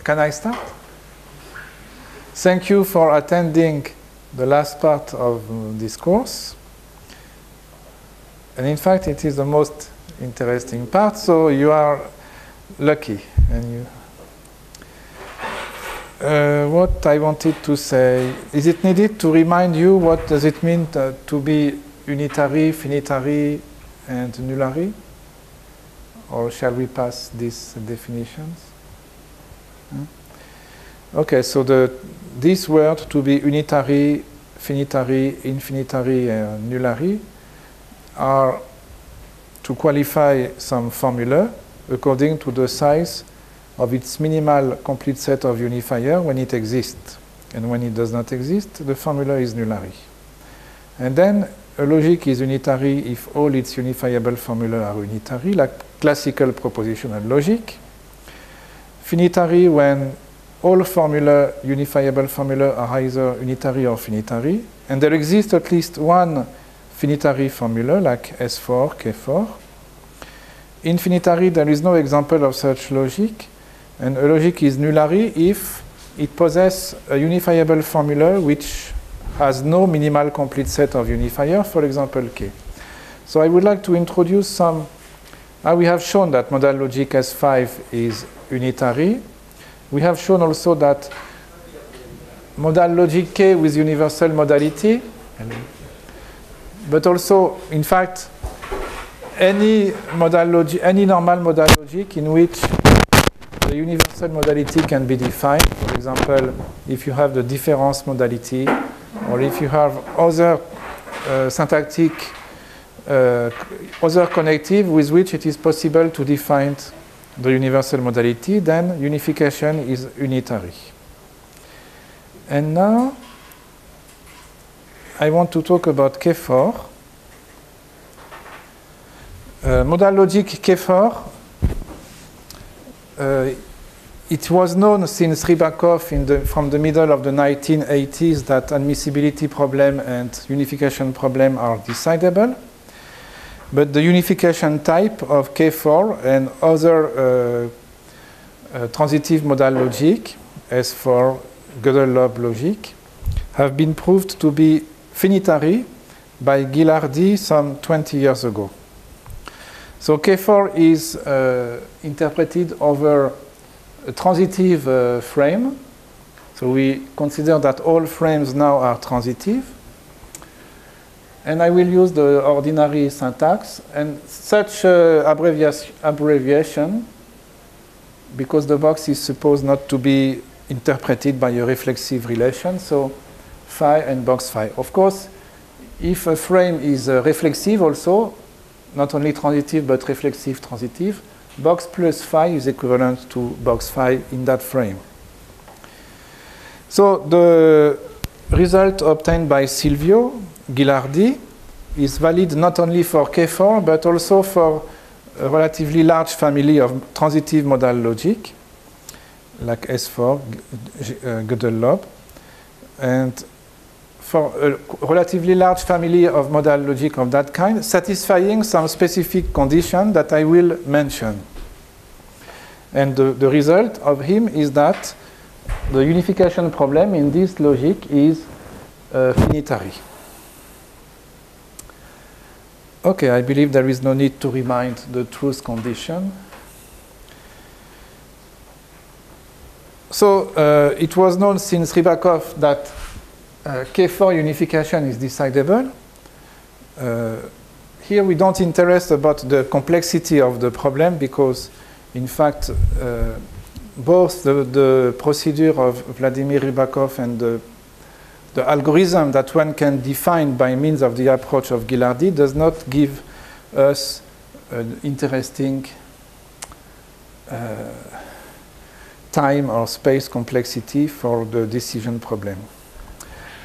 Can I start? Thank you for attending the last part of this course. And in fact, it is the most interesting part, so you are lucky. And what I wanted to say, is it needed to remind you what does it mean to be unitary, finitary, and nullary? Or shall we pass these definitions? Okay, so this word to be unitary, finitary, infinitary, and nullary are to qualify some formula according to the size of its minimal complete set of unifiers when it exists. And when it does not exist, the formula is nullary. And then a logic is unitary if all its unifiable formula are unitary, like classical propositional logic. Finitary when all unifiable formula are either unitary or finitary. And there exists at least one finitary formula, like S4, K4. Infinitary, there is no example of such logic. And a logic is nullary if it possesses a unifiable formula which has no minimal complete set of unifiers, for example, K. So I would like to introduce some. We have shown that modal logic S5 is unitary. We have shown also that modal logic K with universal modality, but also, in fact, any normal modal logic in which the universal modality can be defined. For example, if you have the difference modality, or if you have other syntactic, other connective with which it is possible to define the universal modality, then unification is unitary. And now I want to talk about K4. Modal logic K4, it was known since Rybakov from the middle of the 1980s that admissibility problem and unification problem are decidable. But the unification type of K4 and other transitive modal logic, S4, Gödel-Loeb logic, have been proved to be finitary by Ghilardi some 20 years ago. So K4 is interpreted over a transitive frame. So we consider that all frames now are transitive. And I will use the ordinary syntax. And such abbreviation, because the box is supposed not to be interpreted by a reflexive relation, so phi and box phi. Of course, if a frame is reflexive also, not only transitive but reflexive transitive, box plus phi is equivalent to box phi in that frame. So the result obtained by Silvio Ghilardi is valid not only for K4 but also for a relatively large family of transitive modal logic, like S4, Gödel-Loeb, and for a relatively large family of modal logic of that kind, satisfying some specific condition that I will mention. And the result of him is that the unification problem in this logic is finitary. Okay, I believe there is no need to remind the truth condition. So it was known since Rybakov that K4 unification is decidable. Here we don't interest about the complexity of the problem because, in fact, both the procedure of Vladimir Rybakov and the algorithm that one can define by means of the approach of Ghilardi does not give us an interesting time or space complexity for the decision problem.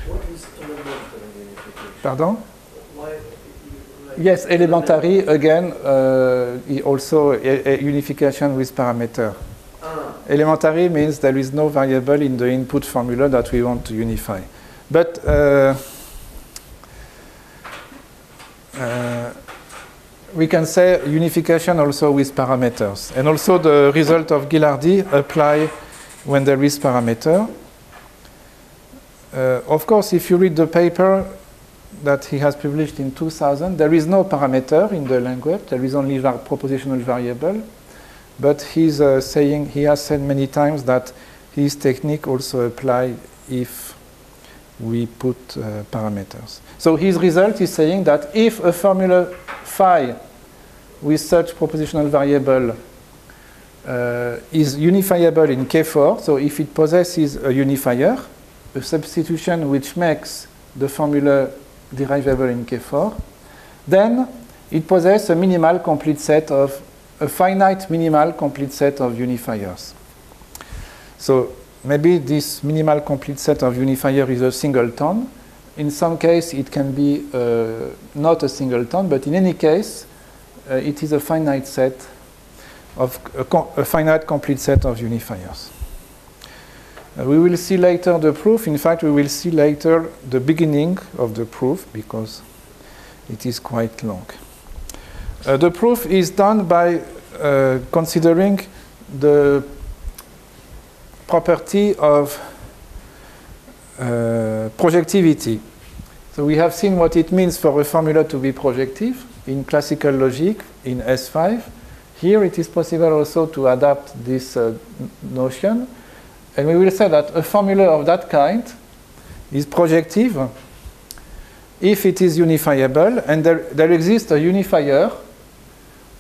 What is elementary unification? Pardon? Why, Yes, elementary, again, also a unification with parameter. Elementary means there is no variable in the input formula that we want to unify. But we can say unification also with parameters. And also the result of Ghilardi apply when there is parameter. Of course, if you read the paper that he has published in 2000, there is no parameter in the language. There is only propositional variable. But he's saying, he has said many times that his technique also applies if we put parameters. So his result is saying that if a formula phi with such propositional variable is unifiable in K4, so if it possesses a unifier, a substitution which makes the formula derivable in K4, then it possesses a minimal complete set of a finite minimal complete set of unifiers. So maybe this minimal complete set of unifier is a singleton. In some case, it can be not a singleton, but in any case, it is a finite set of a finite complete set of unifiers. We will see later the proof. In fact, we will see later the beginning of the proof because it is quite long. The proof is done by considering the property of projectivity. So we have seen what it means for a formula to be projective in classical logic in S5. Here it is possible also to adapt this notion. And we will say that a formula of that kind is projective if it is unifiable, and there exists a unifier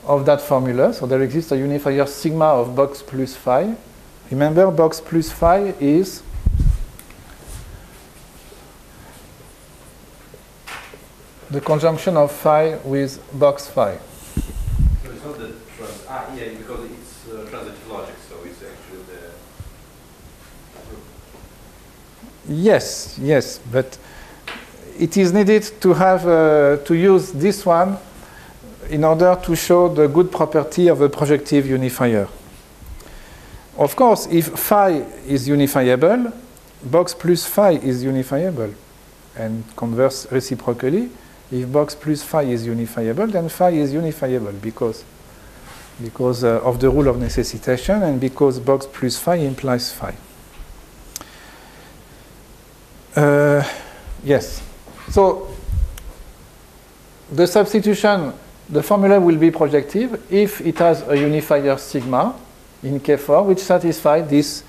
of that formula. So there exists a unifier sigma of box plus phi. Remember, box plus phi is the conjunction of phi with box phi. So it's not the yeah, because it's transitive logic, so it's actually the. Yes, but it is needed to have to use this one in order to show the good property of a projective unifier. Of course, if phi is unifiable, box plus phi is unifiable, and converse reciprocally. If box plus phi is unifiable, then phi is unifiable because of the rule of necessitation and because box plus phi implies phi. Yes. So the substitution, the formula will be projective if it has a unifier sigma in K4 which satisfies this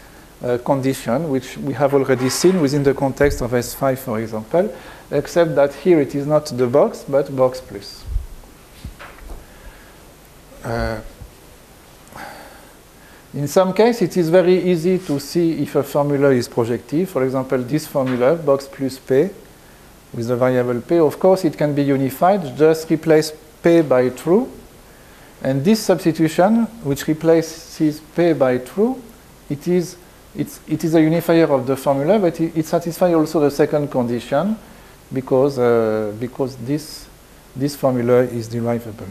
condition, which we have already seen within the context of S5, for example, except that here it is not the box, but box plus. In some cases, it is very easy to see if a formula is projective. For example, this formula, box plus p, with the variable p, of course, it can be unified. Just replace p by true. And this substitution, which replaces p by true, it is a unifier of the formula, but it satisfies also the second condition because this formula is derivable.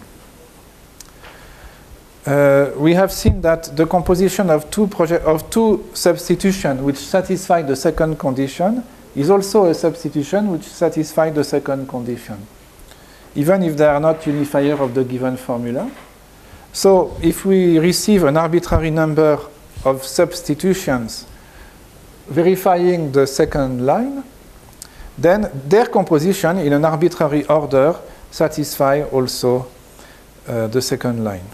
We have seen that the composition of two substitutions which satisfy the second condition is also a substitution which satisfies the second condition, even if they are not unifier of the given formula. So if we receive an arbitrary number of substitutions verifying the second line, then their composition in an arbitrary order satisfies also the second line.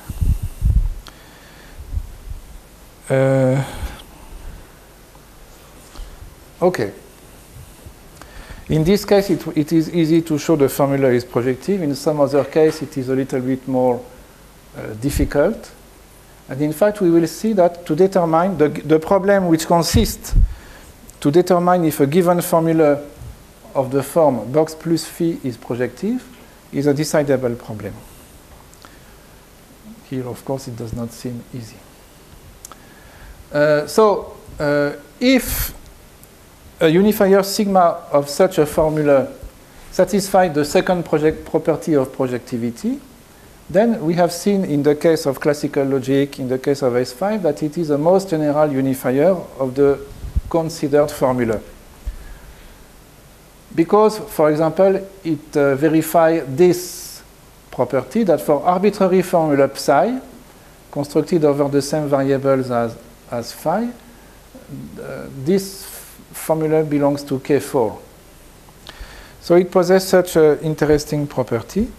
Okay. In this case, it is easy to show the formula is projective. In some other case, it is a little bit more difficult. And in fact, we will see that to determine the problem which consists to determine if a given formula of the form box plus phi is projective is a decidable problem. Here, of course, it does not seem easy. If a unifier sigma of such a formula satisfies the second property of projectivity, then we have seen in the case of classical logic, in the case of S5, that it is the most general unifier of the considered formula. Because, for example, it verifies this property that for arbitrary formula psi, constructed over the same variables as phi, this formula belongs to K4. So it possesses such an interesting property,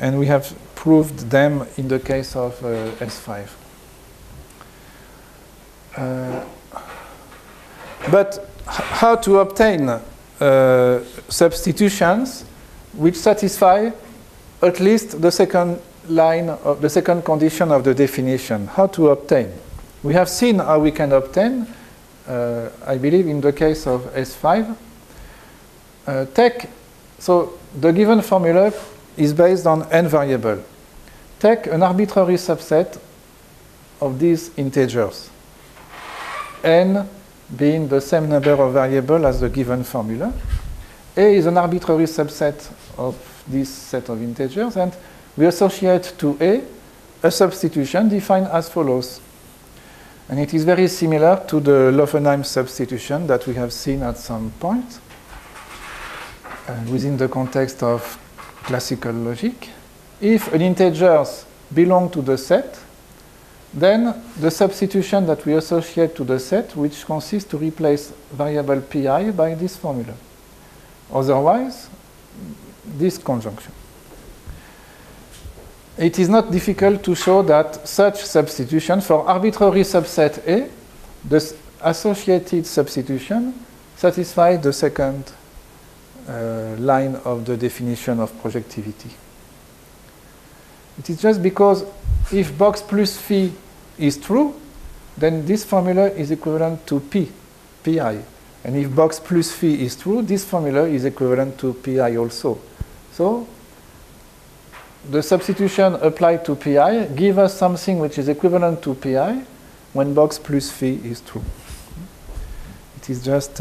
and we have proved them in the case of S5. But how to obtain substitutions which satisfy at least the second line of the second condition of the definition? How to obtain? We have seen how we can obtain, I believe, in the case of S5. So the given formula is based on n variable. Take an arbitrary subset of these integers, n being the same number of variables as the given formula. A is an arbitrary subset of this set of integers, and we associate to a substitution defined as follows. And it is very similar to the Löwenheim substitution that we have seen at some point within the context of classical logic. If an integers belong to the set, then the substitution that we associate to the set, which consists to replace variable pi by this formula. Otherwise, this conjunction. It is not difficult to show that such substitution for arbitrary subset A, the associated substitution satisfies the second line of the definition of projectivity. It is just because if box plus phi is true, then this formula is equivalent to pi. And if box plus phi is true, this formula is equivalent to pi also. So the substitution applied to pi gives us something which is equivalent to pi when box plus phi is true. It is just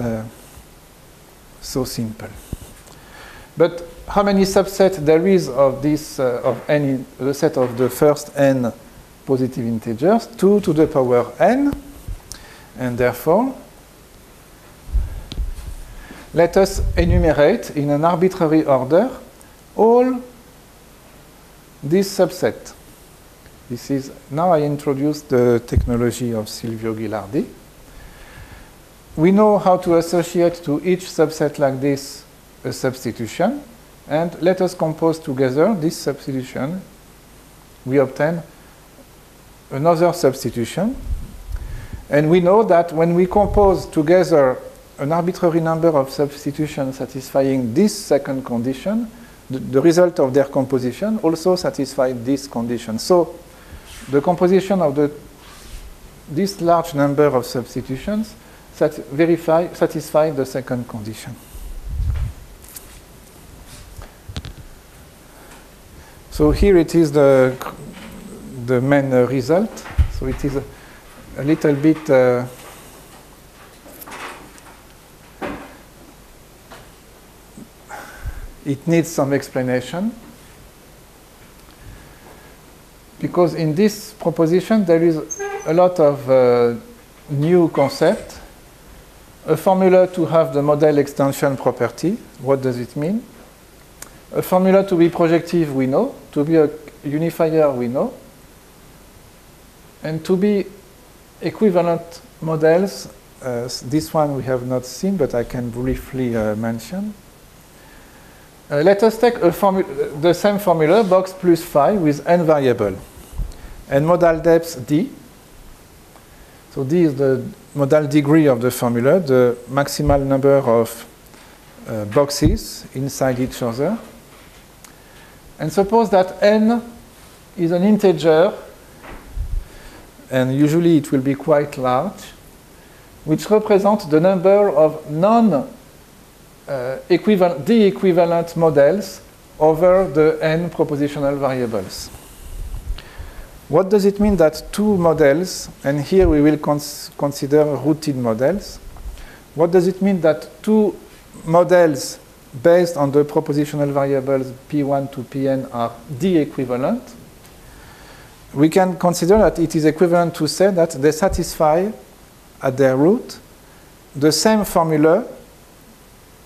so simple. But how many subsets there is of this of n, the set of the first n positive integers? 2 to the power n, and therefore let us enumerate in an arbitrary order all this subset. This is now I introduce the technology of Silvio Ghilardi. We know how to associate to each subset like this a substitution, and let us compose together this substitution. We obtain another substitution, and we know that when we compose together an arbitrary number of substitutions satisfying this second condition, the result of their composition also satisfies this condition. So the composition of this large number of substitutions satisfies the second condition. So here it is the main result. So it is a little bit it needs some explanation, because in this proposition there is a lot of new concept. A formula to have the model extension property. What does it mean? A formula to be projective, we know. To be a unifier, we know. And to be equivalent models, this one we have not seen, but I can briefly mention. Let us take the same formula, box plus phi, with n variable, and modal depth d. So d is the modal degree of the formula, the maximal number of boxes inside each other. And suppose that n is an integer, and usually it will be quite large, which represents the number of d-equivalent models over the n propositional variables. What does it mean that two models, and here we will consider rooted models. What does it mean that two models based on the propositional variables p1 to pn are d-equivalent? We can consider that it is equivalent to say that they satisfy at their root the same formula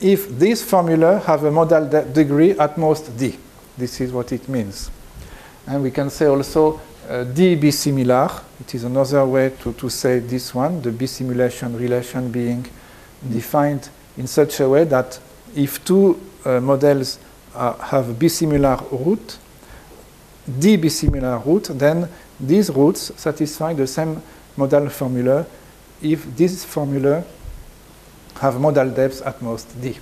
if this formula have a modal degree at most d. This is what it means. And we can say also D bisimilar. It is another way to say this one, the bisimulation relation being defined in such a way that if two models have bisimilar root, D bisimilar root, then these roots satisfy the same modal formula if these formula have modal depths at most D.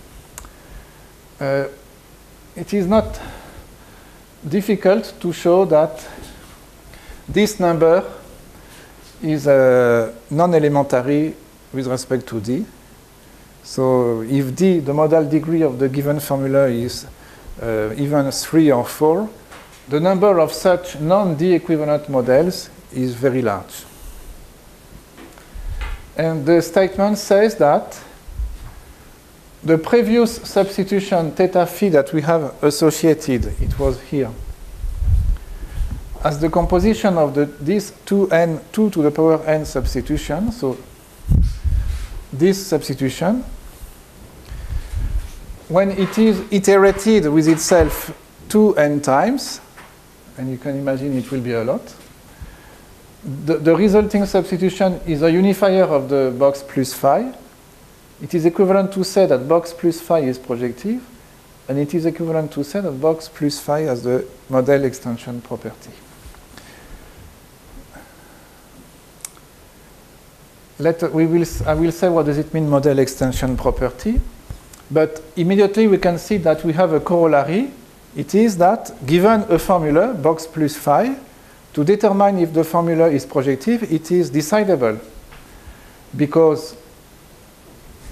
It is not difficult to show that this number is non-elementary with respect to D. So if D, the modal degree of the given formula is even 3 or 4, the number of such non-D equivalent models is very large. And the statement says that the previous substitution theta phi that we have associated, it was here, as the composition of this 2 to the power n substitution, so this substitution, when it is iterated with itself 2n times, and you can imagine it will be a lot, the resulting substitution is a unifier of the box plus phi. It is equivalent to say that box plus phi is projective, and it is equivalent to say that box plus phi has the model extension property. I will say what does it mean model extension property, but immediately we can see that we have a corollary. It is that given a formula, box plus phi, to determine if the formula is projective, it is decidable, because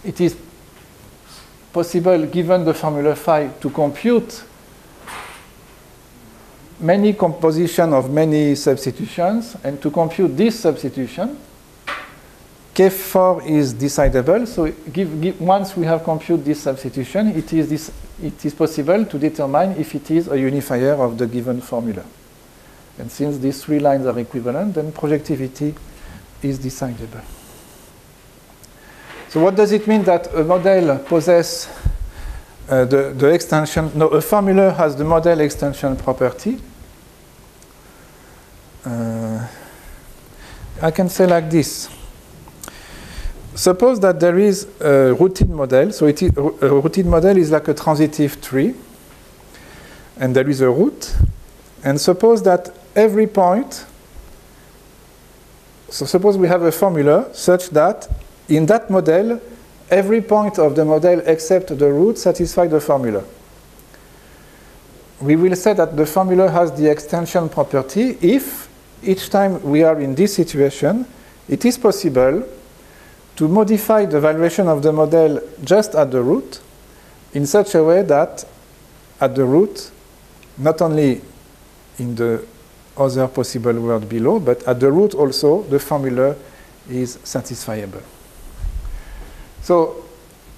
it is possible, given the formula phi, to compute many composition of many substitutions, and to compute this substitution, K4 is decidable. So once we have computed this substitution, it is possible to determine if it is a unifier of the given formula. And since these three lines are equivalent, then projectivity is decidable. So what does it mean that a model possesses the extension? No, a formula has the model extension property. I can say like this. Suppose that there is a rooted model. So a rooted model is like a transitive tree, and there is a root. And suppose that every point, so suppose we have a formula such that in that model, every point of the model except the root satisfies the formula. We will say that the formula has the extension property if each time we are in this situation, it is possible to modify the valuation of the model just at the root in such a way that at the root, not only in the other possible word below, but at the root also, the formula is satisfiable. So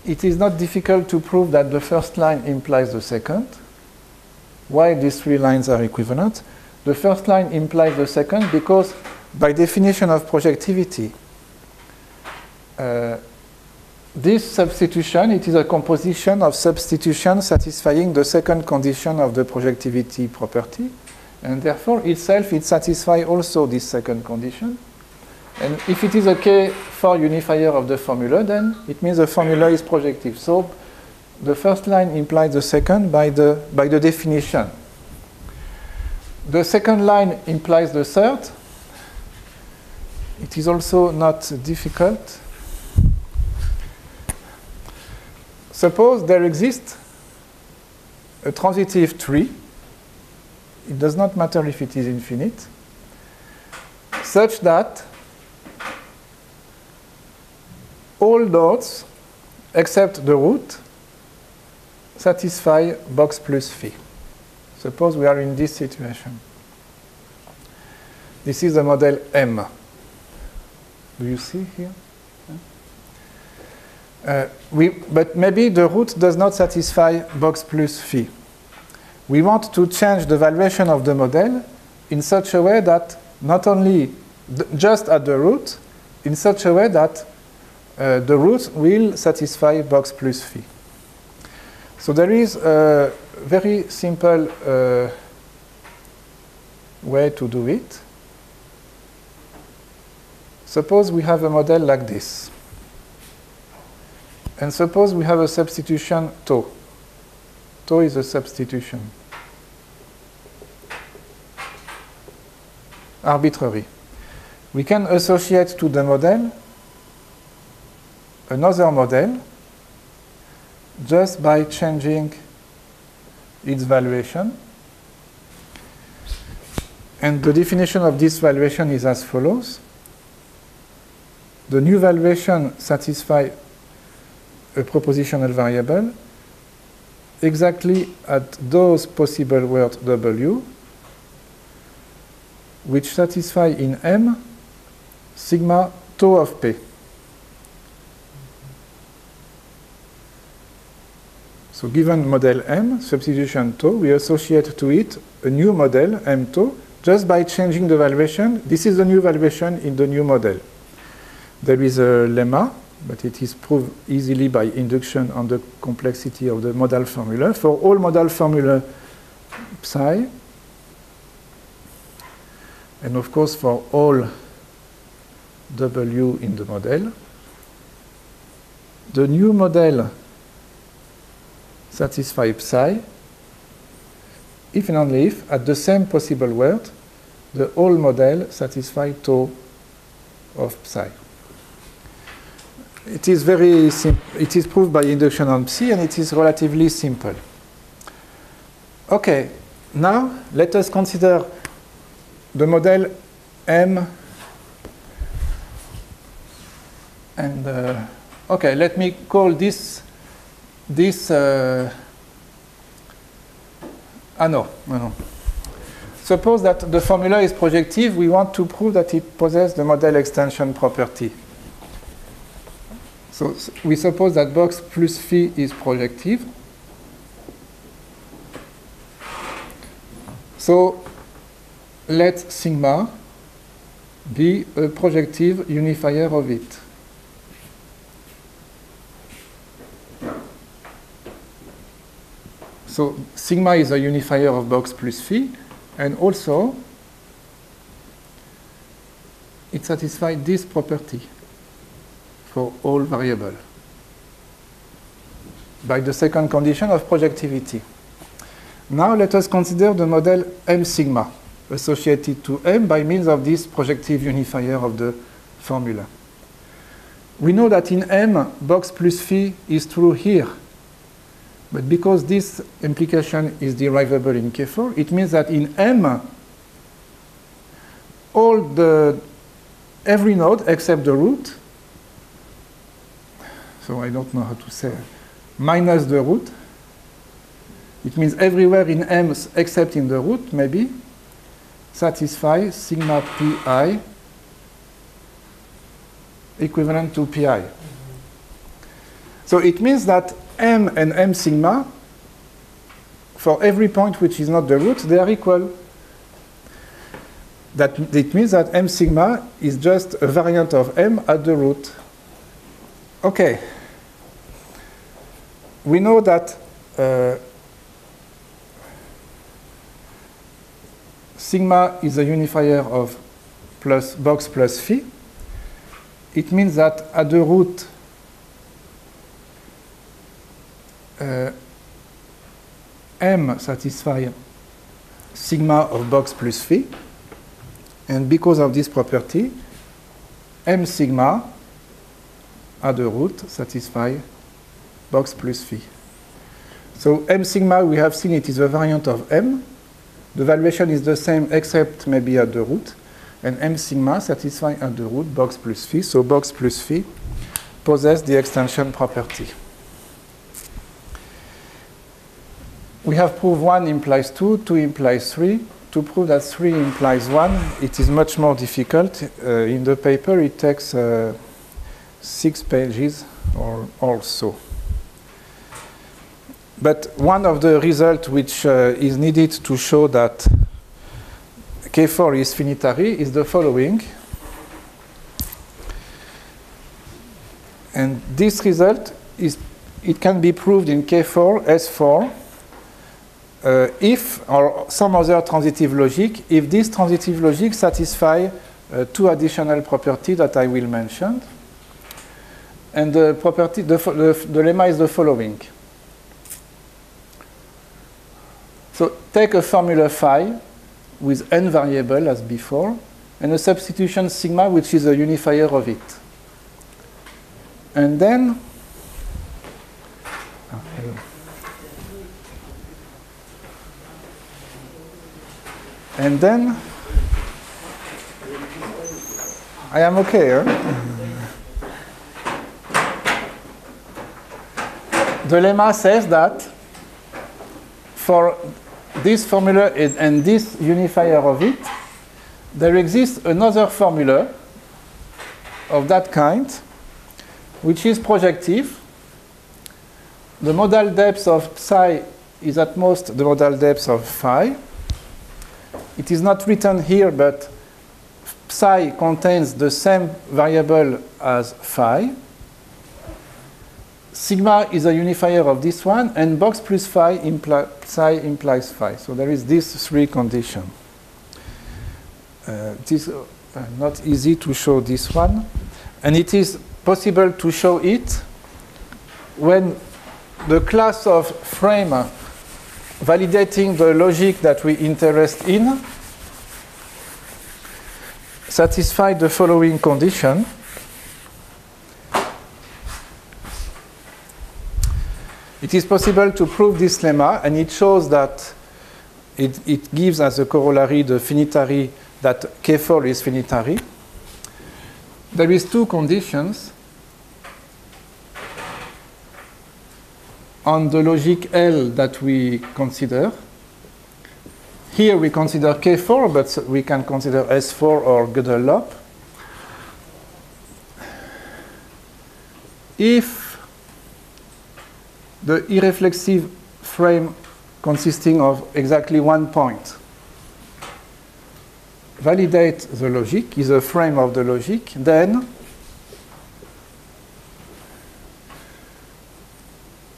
it is not difficult to prove that the first line implies the second. Why these three lines are equivalent? The first line implies the second because by definition of projectivity, this substitution, it is a composition of substitutions satisfying the second condition of the projectivity property, and therefore itself it satisfies also this second condition. And if it is a K4 unifier of the formula, then it means the formula is projective. So the first line implies the second by the definition. The second line implies the third. It is also not difficult. Suppose there exists a transitive tree. It does not matter if it is infinite, such that all nodes except the root satisfy box plus phi. Suppose we are in this situation. This is the model M. Do you see here? But maybe the root does not satisfy box plus phi. We want to change the valuation of the model in such a way that not only just at the root, in such a way that the root will satisfy box plus phi. So there is a very simple way to do it. Suppose we have a model like this. And suppose we have a substitution tau. Tau is a substitution. Arbitrary. We can associate to the model another model just by changing its valuation. And the definition of this valuation is as follows. The new valuation satisfies a propositional variable exactly at those possible words W which satisfy in M sigma tau of P. So given model M, substitution tau, we associate to it a new model, M tau, just by changing the valuation. This is the new valuation in the new model. There is a lemma, but it is proved easily by induction on the complexity of the modal formula. For all modal formula psi, and of course for all W in the model, the new model satisfies psi if and only if, at the same possible word, the whole model satisfies tau of psi. It is very simple. It is proved by induction on psi, and it is relatively simple. Okay, now let us consider the model M. And okay, let me call this. No. Suppose that the formula is projective. We want to prove that it possesses the model extension property. So we suppose that box plus phi is projective. So let sigma be a projective unifier of it. So sigma is a unifier of box plus phi, and also it satisfies this property for all variables by the second condition of projectivity. Now let us consider the model M sigma associated to M by means of this projective unifier of the formula. We know that in M, box plus phi is true here. But because this implication is derivable in K4, it means that in M, every node except the root, so I don't know how to say, minus the root, it means everywhere in M except in the root, maybe, satisfy sigma pi equivalent to pi. So it means that M and M sigma, for every point which is not the root, they are equal. It means that M sigma is just a variant of M at the root. Okay. We know that sigma is a unifier of box plus phi. It means that at the root, M satisfies sigma of box plus phi, and because of this property, M sigma at the root satisfies box plus phi. So M sigma, we have seen it is a variant of M. The valuation is the same except maybe at the root, and M sigma satisfies at the root box plus phi. So box plus phi possesses the extension property. We have proved 1 implies 2, 2 implies 3. To prove that 3 implies 1, it is much more difficult. In the paper, it takes 6 pages or so. But one of the results which is needed to show that K4 is finitary is the following. And this result it can be proved in K4, S4, if, or some other transitive logic, if this transitive logic satisfies two additional properties that I will mention. And the property, the lemma is the following. So take a formula phi with n variable as before, and a substitution sigma, which is a unifier of it. And then, I am okay, huh? The lemma says that for this formula and this unifier of it, there exists another formula of that kind, which is projective. The modal depth of psi is at most the modal depth of phi. It is not written here, but psi contains the same variable as phi. Sigma is a unifier of this one, and box plus psi implies phi. So there is these three conditions. It is not easy to show this one, and it is possible to show it when the class of frame validating the logic that we interest in satisfy the following condition. It is possible to prove this lemma, and it shows that it gives as a corollary the finitary that K4 is finitary. There is two conditions on the logic L that we consider. Here we consider K4, but we can consider S4 or Gödel-Lop. If the irreflexive frame consisting of exactly one point validate the logic, is a frame of the logic, then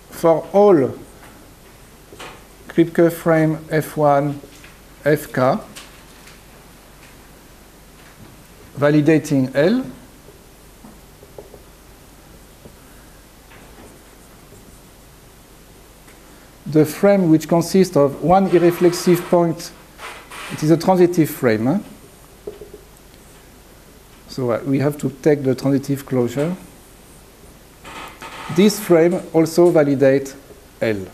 for all Kripke frame F1, Fk validating L, the frame which consists of one irreflexive point, it is a transitive frame. Huh? So we have to take the transitive closure. This frame also validates L.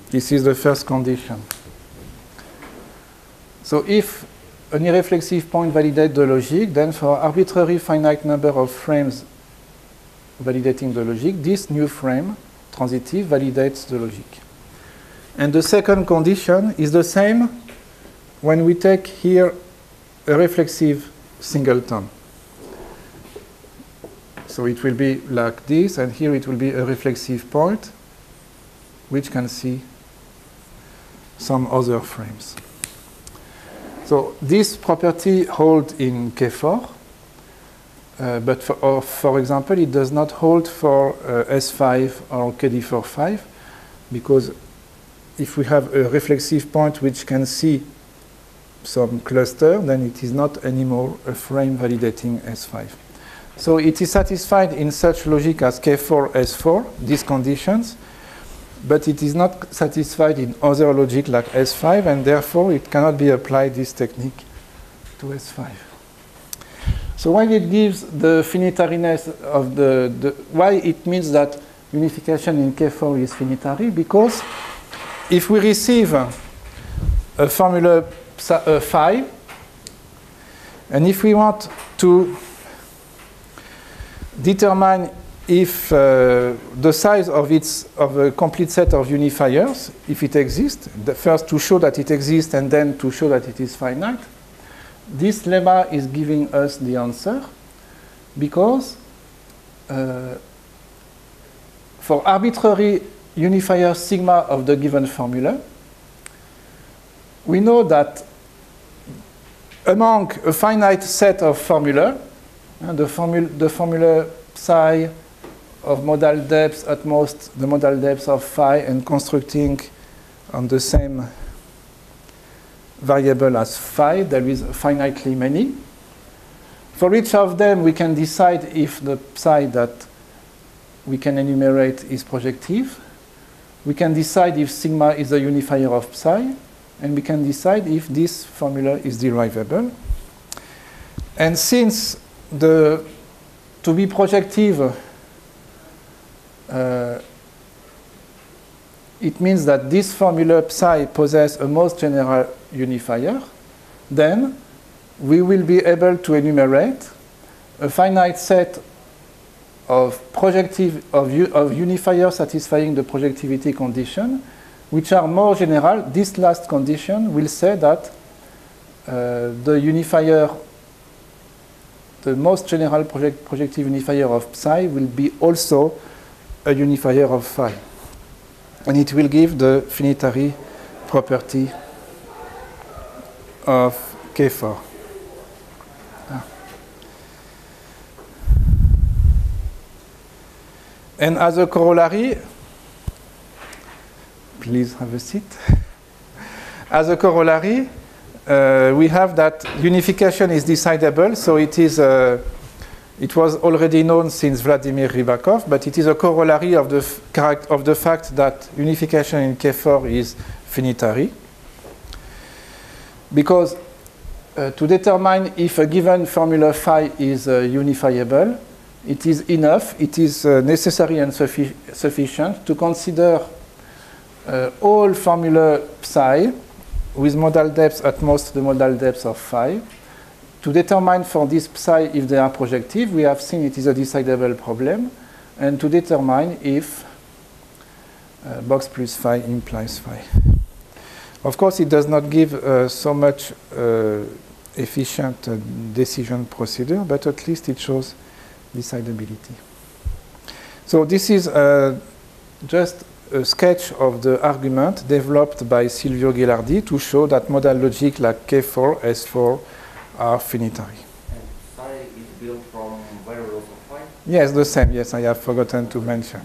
This is the first condition. So if an irreflexive point validates the logic, then for arbitrary finite number of frames validating the logic, this new frame, transitive, validates the logic. And the second condition is the same when we take here a reflexive singleton. So it will be like this, and here it will be a reflexive point, which can see some other frames. So this property holds in K4, but for example, it does not hold for S5 or KD45, because if we have a reflexive point which can see some cluster, then it is not anymore a frame validating S5. So it is satisfied in such logic as K4, S4, these conditions, but it is not satisfied in other logic like S5, and therefore it cannot be applied, this technique, to S5. So why it gives the finitariness of why it means that unification in K4 is finitary? Because if we receive a formula phi, and if we want to determine if the size of a complete set of unifiers, if it exists, first to show that it exists and then to show that it is finite, this lemma is giving us the answer, because for arbitrary unifier sigma of the given formula, we know that among a finite set of formula, the formula psi of modal depth at most the modal depth of phi, and constructing on the same variables as phi. There is finitely many. For each of them, we can decide if the psi that we can enumerate is projective. We can decide if sigma is a unifier of psi, and we can decide if this formula is derivable. And since to be projective, it means that this formula psi possesses a most general unifier, then we will be able to enumerate a finite set of unifiers satisfying the projectivity condition, which are more general. This last condition will say that the unifier, the most general projective unifier of psi, will be also a unifier of phi. And it will give the finitary property of K4. And as a corollary, please have a seat. As a corollary, we have that unification is decidable, so it is it was already known since Vladimir Rybakov, but it is a corollary of the fact that unification in K4 is finitary. Because to determine if a given formula phi is unifiable, it is enough, it is necessary and sufficient to consider all formula psi with modal depths at most the modal depths of phi. To determine for this psi if they are projective, we have seen it is a decidable problem, and to determine if box plus phi implies phi. Of course, it does not give so much efficient decision procedure, but at least it shows decidability. So this is just a sketch of the argument developed by Silvio Ghilardi to show that modal logic like K4, S4 are finitary. And psi is built from variables of phi? Yes, the same. Yes, I have forgotten to mention.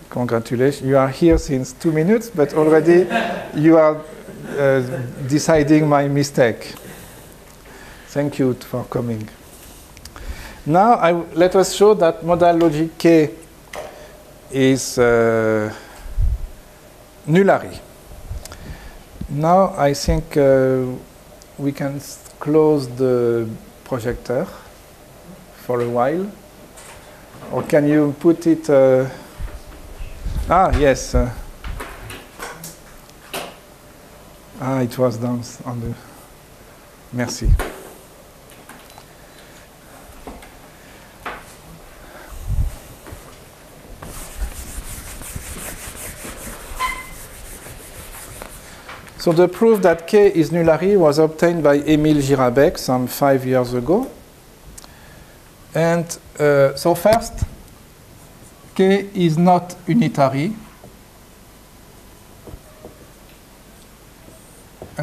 Congratulations. You are here since 2 minutes, but already you are deciding my mistake. Thank you for coming. Now, let us show that modal logic K is nullary. Now, I think we can close the projector for a while. Or can you put it... yes. It was down on the... Merci. So the proof that K is nullary was obtained by Émile Girabek some 5 years ago. And so first, K is not unitary.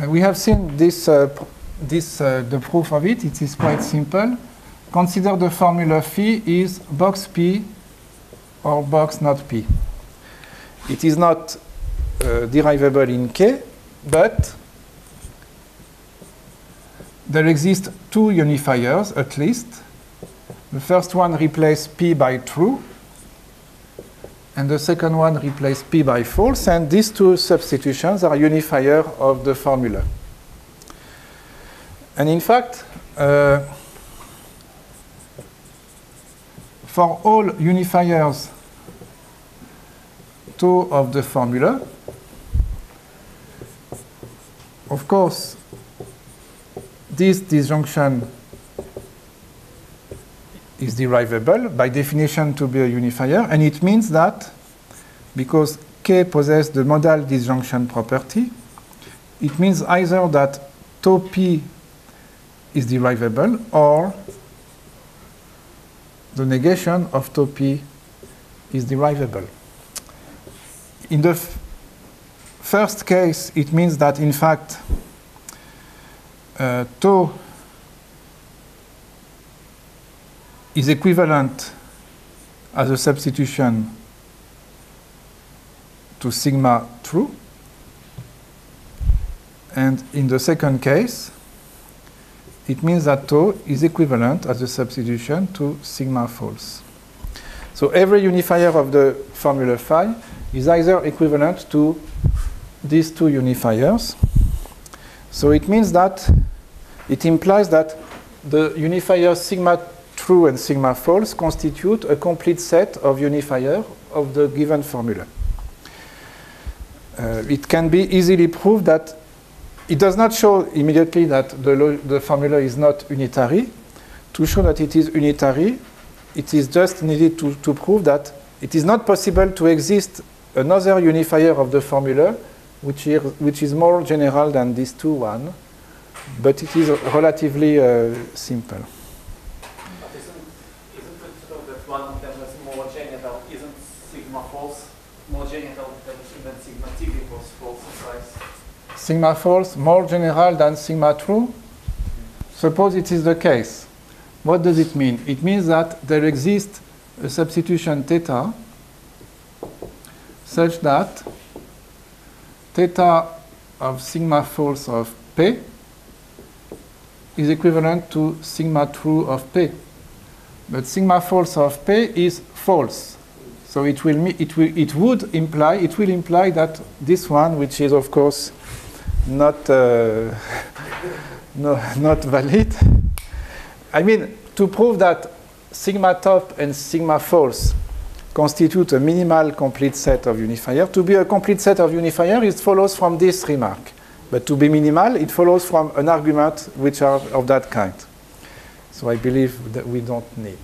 We have seen this, the proof of it. It is quite simple. Consider the formula phi is box P or box not P. It is not derivable in K, but there exist 2 unifiers at least. The first one replaces P by true, and the second one replaces P by false, and these 2 substitutions are unifier of the formula. And in fact, for all unifiers 2 of the formula, of course, this disjunction is derivable by definition to be a unifier, and it means that because K possesses the modal disjunction property, it means either that tau P is derivable or the negation of tau P is derivable. In the first case, it means that in fact tau is equivalent as a substitution to sigma true. And in the second case, it means that tau is equivalent as a substitution to sigma false. So every unifier of the formula phi is either equivalent to these two unifiers. So it means that it implies that the unifiers sigma true and sigma false constitute a complete set of unifiers of the given formula. It can be easily proved that it does not show immediately that the formula is not unitary. To show that it is unitary, it is just needed to prove that it is not possible to exist another unifier of the formula which is more general than these two one, but it is relatively simple. But isn't it true that one of them is more genital? Isn't sigma false more genital than sigma t because false in size? Sigma false more general than sigma true? Suppose it is the case. What does it mean? It means that there exists a substitution theta such that theta of sigma false of P is equivalent to sigma true of P. But sigma false of P is false. So it will imply that this one, which is of course not not valid. I mean, to prove that sigma top and sigma false constitute a minimal complete set of unifiers. To be a complete set of unifiers, it follows from this remark. But to be minimal, it follows from an argument which are of that kind. So I believe that we don't need.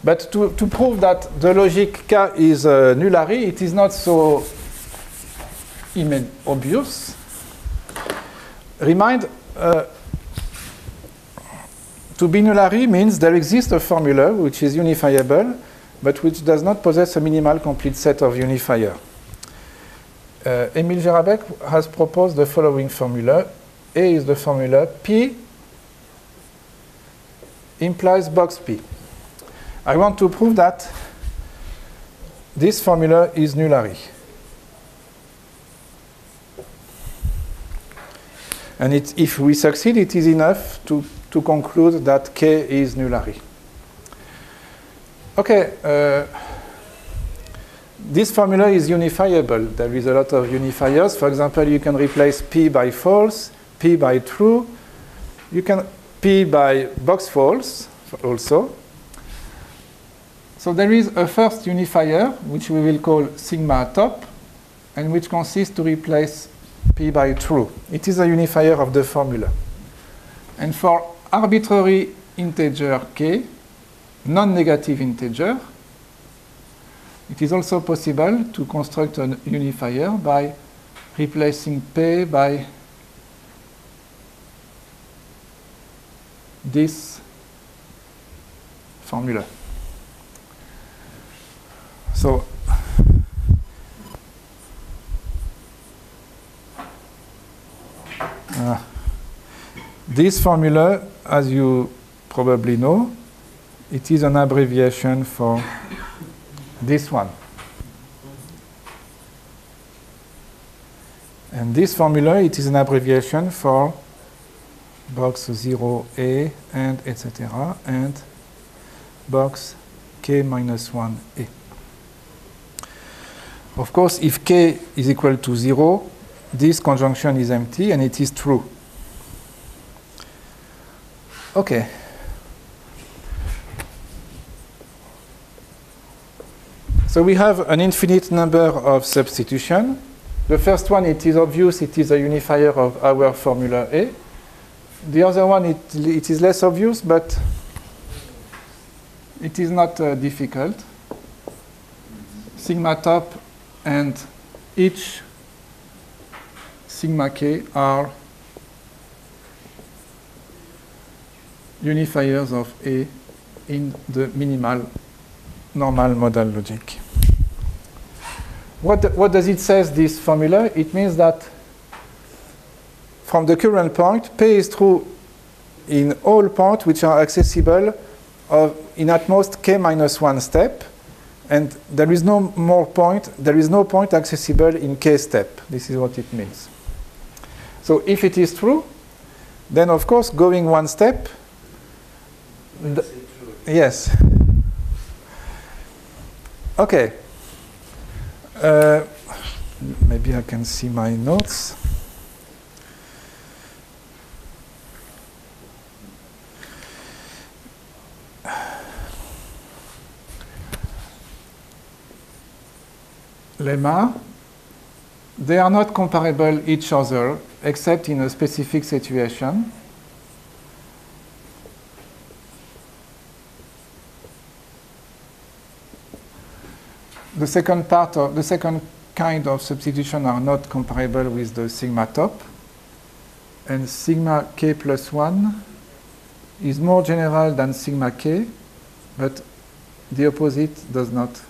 But to prove that the logic K is nullary, it is not so obvious. Remind, to be nullary means there exists a formula which is unifiable, but which does not possess a minimal complete set of unifiers. Emil Gérabek has proposed the following formula. A is the formula, P implies box P. I want to prove that this formula is nullary. And if we succeed, it is enough to conclude that K is nullary. Okay, this formula is unifiable. There is a lot of unifiers. For example, you can replace P by false, P by true. You can P by box false also. So there is a first unifier, which we will call sigma top, and which consists to replace P by true. It is a unifier of the formula. And for arbitrary integer K, non-negative integer, it is also possible to construct a unifier by replacing P by this formula. So this formula, as you probably know, it is an abbreviation for this one. And this formula, it is an abbreviation for box 0a and etc. and box k minus 1a. Of course, if k is equal to 0, this conjunction is empty and it is true. Okay. So we have an infinite number of substitutions. The first one, it is obvious, it is a unifier of our formula A. The other one, it is less obvious, but it is not difficult. Sigma top and each sigma k are unifiers of A in the minimal normal modal logic. What does it say, this formula? It means that from the current point, P is true in all points which are accessible in at most k minus 1 step, and there is no more point, there is no point accessible in k step. This is what it means. So if it is true, then of course going one step, yes. Okay. Maybe I can see my notes. Lemma, they are not comparable each other except in a specific situation. The second kind of substitution are not comparable with the sigma top, and sigma k plus 1 is more general than sigma k, but the opposite does not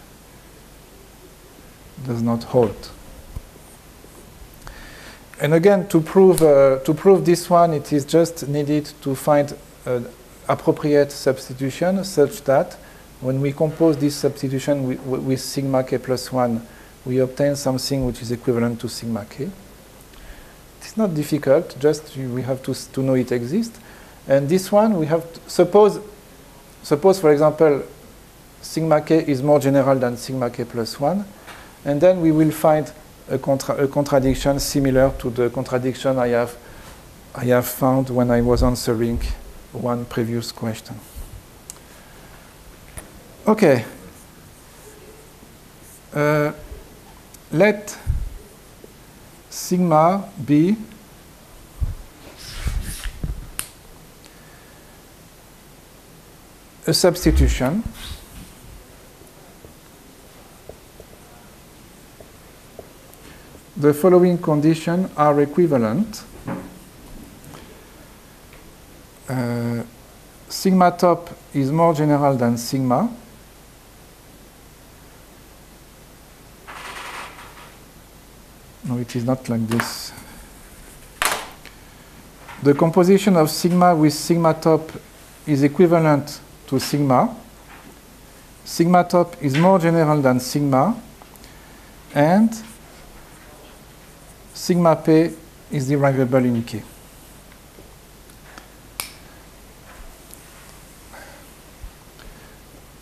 hold. And again, to prove this one, it is just needed to find an appropriate substitution such that when we compose this substitution with sigma k plus 1, we obtain something which is equivalent to sigma k. It's not difficult, just we have to know it exists. And this one, we have to suppose for example, sigma k is more general than sigma k plus 1, and then we will find a contradiction similar to the contradiction I have found when I was answering one previous question. Okay. Let sigma be a substitution the following conditions are equivalent. Sigma top is more general than sigma. No, it is not like this. The composition of sigma with sigma top is equivalent to sigma. Sigma top is more general than sigma. And sigma p is derivable in K.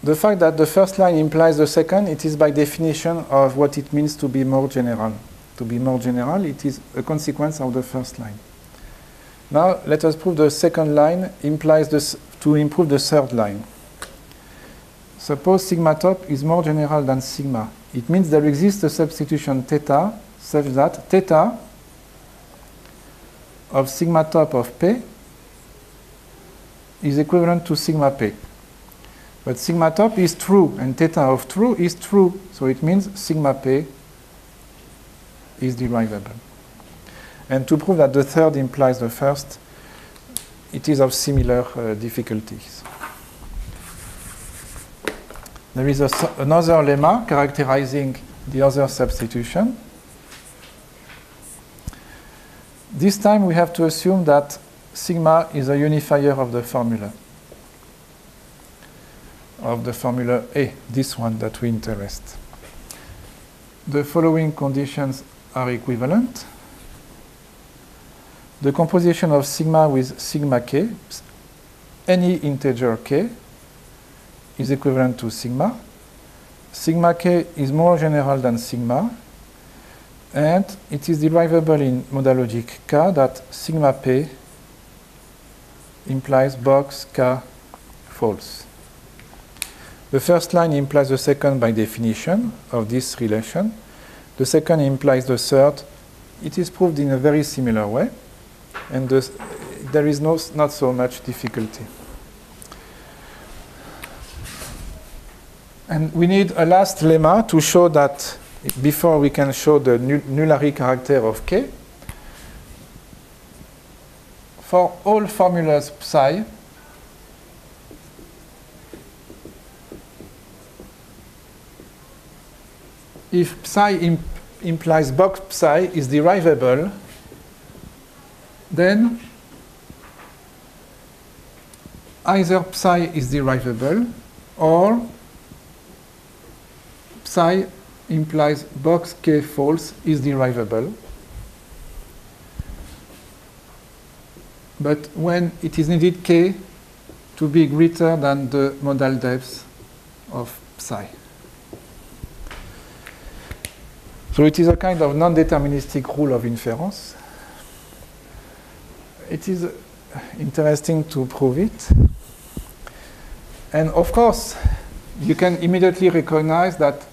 The fact that the first line implies the second, it is by definition of what it means to be more general. To be more general, it is a consequence of the first line. Now, let us prove the second line implies this to improve the third line. Suppose sigma top is more general than sigma. It means there exists a substitution theta such that theta of sigma top of P is equivalent to sigma P. But sigma top is true, and theta of true is true, so it means sigma P is derivable. And to prove that the third implies the first, it is of similar difficulties. There is another lemma characterizing the other substitution. This time we have to assume that sigma is a unifier of the formula A, this one that we interest. The following conditions are equivalent. The composition of sigma with sigma k, any integer k, is equivalent to sigma. Sigma k is more general than sigma, and it is derivable in modalogic K that sigma p implies box K false. The first line implies the second by definition of this relation. The second implies the third. It is proved in a very similar way, and there is not so much difficulty. And we need a last lemma to show that before we can show the nullary character of K. For all formulas psi, if psi implies box psi is derivable, then either psi is derivable or psi implies box K false is derivable. but when it is needed k to be greater than the modal depth of psi. So it is a kind of non-deterministic rule of inference. It is interesting to prove it. And of course, you can immediately recognize that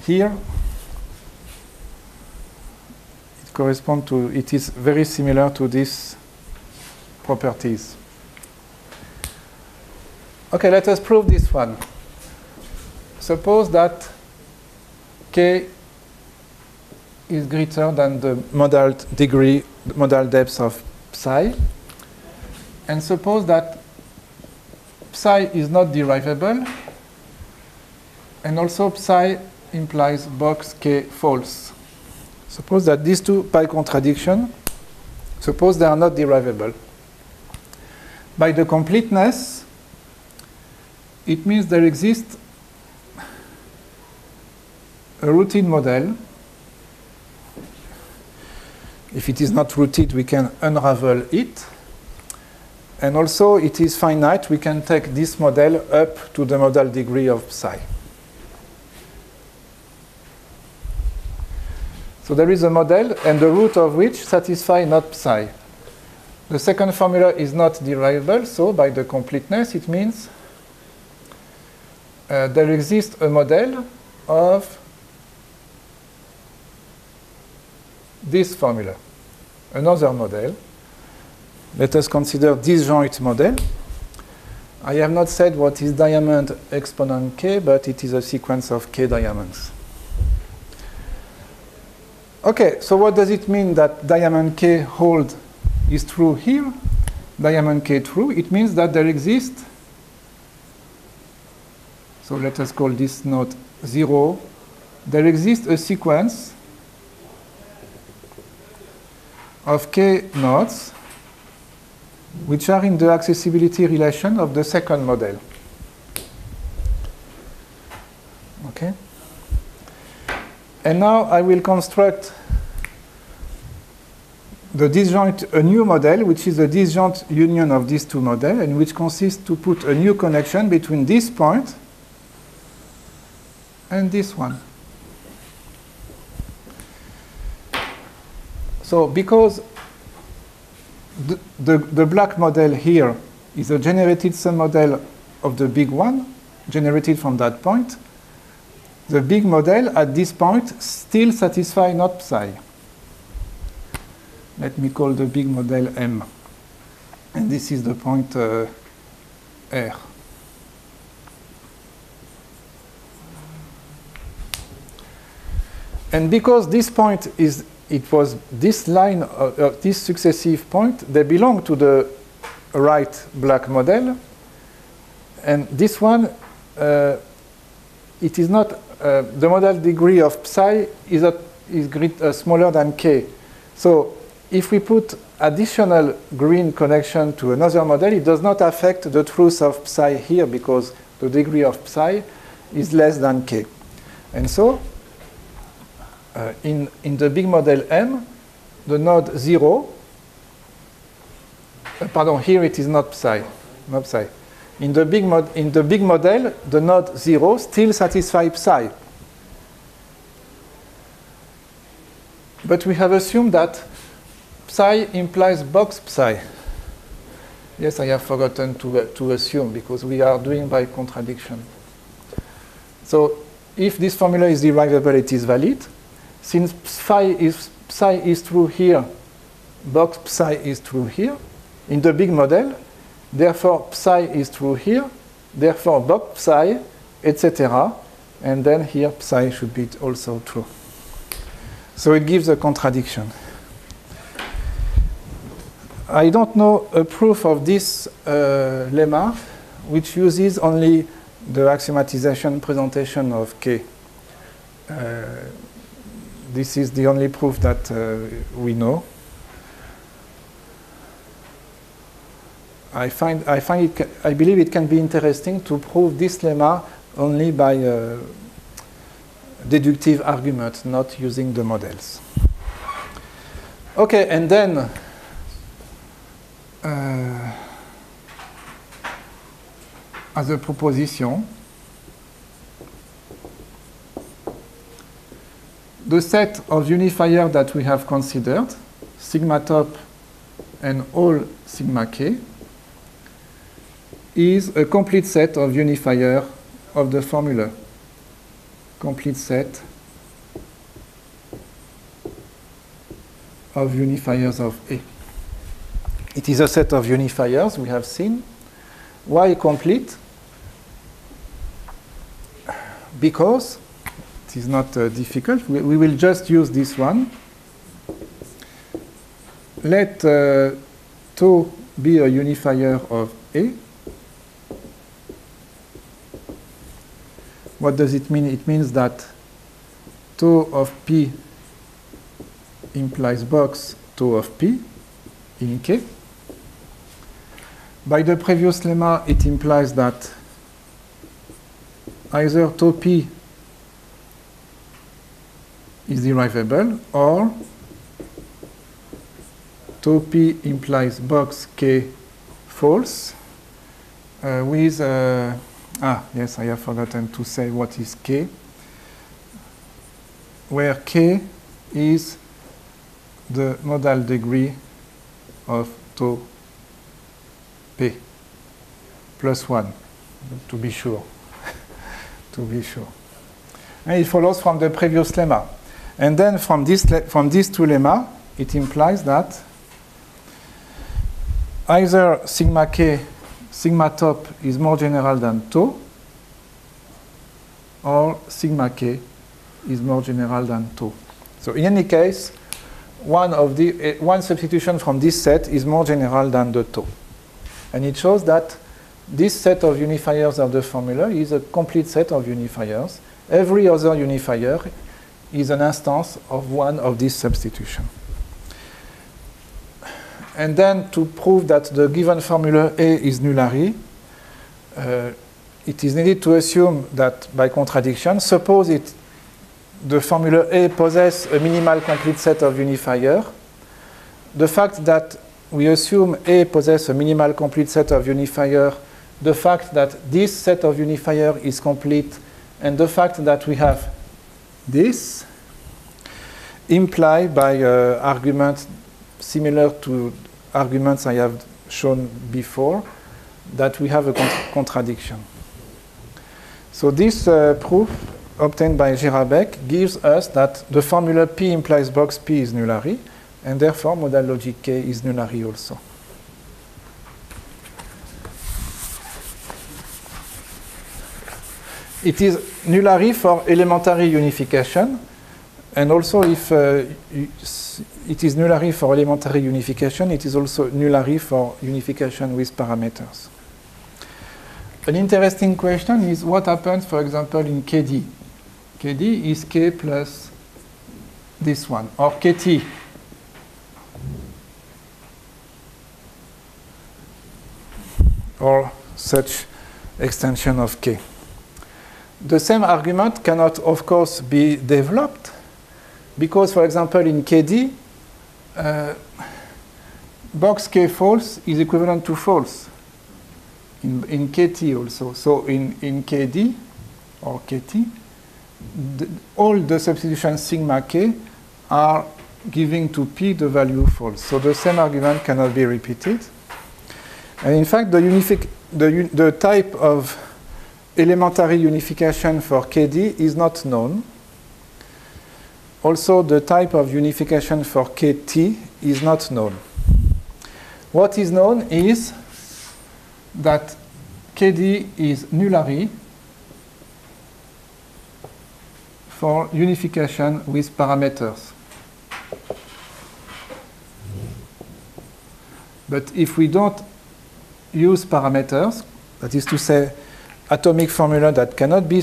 here it is very similar to these properties. Okay, let us prove this one. Suppose that k is greater than the modal degree, modal depth of psi, and suppose that psi is not derivable, and also psi implies box k false. Suppose that these two by contradiction, suppose they are not derivable. By the completeness, it means there exists a rooted model. If it is not rooted, we can unravel it. And also, it is finite. We can take this model up to the modal degree of psi. So there is a model, and the root of which satisfies not psi. The second formula is not derivable, so by the completeness, it means there exists a model of this formula. Another model. Let us consider disjoint model. I have not said what is diamond exponent k, but it is a sequence of k diamonds. Okay, so what does it mean that diamond k hold is true here? Diamond k true. It means that there exists, so let us call this node 0. There exists a sequence of k nodes which are in the accessibility relation of the second model. Okay? And now I will construct the disjoint, a new model, which is a disjoint union of these two models, and which consists to put a new connection between this point and this one. So because the black model here is a generated submodel of the big one, generated from that point, the big model at this point still satisfies not psi. Let me call the big model M. And this is the point R. And because this point is, it was this line of this successive point, they belong to the right black model. And this one, it is not, the modal degree of psi is smaller than k. So if we put additional green connection to another model, it does not affect the truth of psi here because the degree of psi is less than k. And so in the big model M, the node 0, pardon, here it is not psi, not psi. In the big model, the node 0 still satisfies psi. But we have assumed that psi implies box psi. Yes, I have forgotten to assume because we are doing by contradiction. So if this formula is derivable, it is valid. Since psi is true here, box psi is true here in the big model, therefore psi is true here, therefore box psi, etc. And then here psi should be also true. So it gives a contradiction. I don't know a proof of this lemma which uses only the axiomatization presentation of K. This is the only proof that we know. I believe it can be interesting to prove this lemma only by deductive argument, not using the models. Okay, and then as a proposition, the set of unifiers that we have considered, sigma top and all sigma k, is a complete set of unifiers of the formula. Complete set of unifiers of A. It is a set of unifiers we have seen. Why complete? Because it is not difficult. We will just use this one. Let tau be a unifier of A. What does it mean? It means that tau of P implies box tau of P in K. By the previous lemma, it implies that either tau P is derivable or tau P implies box K false with yes, I have forgotten to say what is K, where K is the modal degree of tau P plus 1, to be sure. To be sure. And it follows from the previous lemma. And then from these two lemma, it implies that either sigma k, sigma top is more general than tau, or sigma k is more general than tau. So in any case, one substitution from this set is more general than the tau. And it shows that this set of unifiers of the formula is a complete set of unifiers. Every other unifier is an instance of one of these substitutions. And then to prove that the given formula A is nullary, it is needed to assume that by contradiction, suppose the formula A possesses a minimal complete set of unifiers. The fact that we assume A possesses a minimal complete set of unifiers, the fact that this set of unifiers is complete, and the fact that we have this imply by arguments similar to arguments I have shown before that we have a contradiction. So this proof obtained by Girabek gives us that the formula P implies box P is nullary, and therefore modal logic K is nullary also. It is nullary for elementary unification, and also if it is nullary for elementary unification, it is also nullary for unification with parameters. An interesting question is what happens, for example, in KD. KD is K plus this one, or KT. Or such extension of K. The same argument cannot, of course, be developed because, for example, in KD, box K false is equivalent to false. In KT also. So in KD or KT, all the substitutions sigma K are giving to P the value false. So the same argument cannot be repeated. And in fact, the type of elementary unification for KD is not known. Also, the type of unification for KT is not known. What is known is that KD is nullary for unification with parameters. But if we don't use parameters, that is to say, atomic formula that cannot be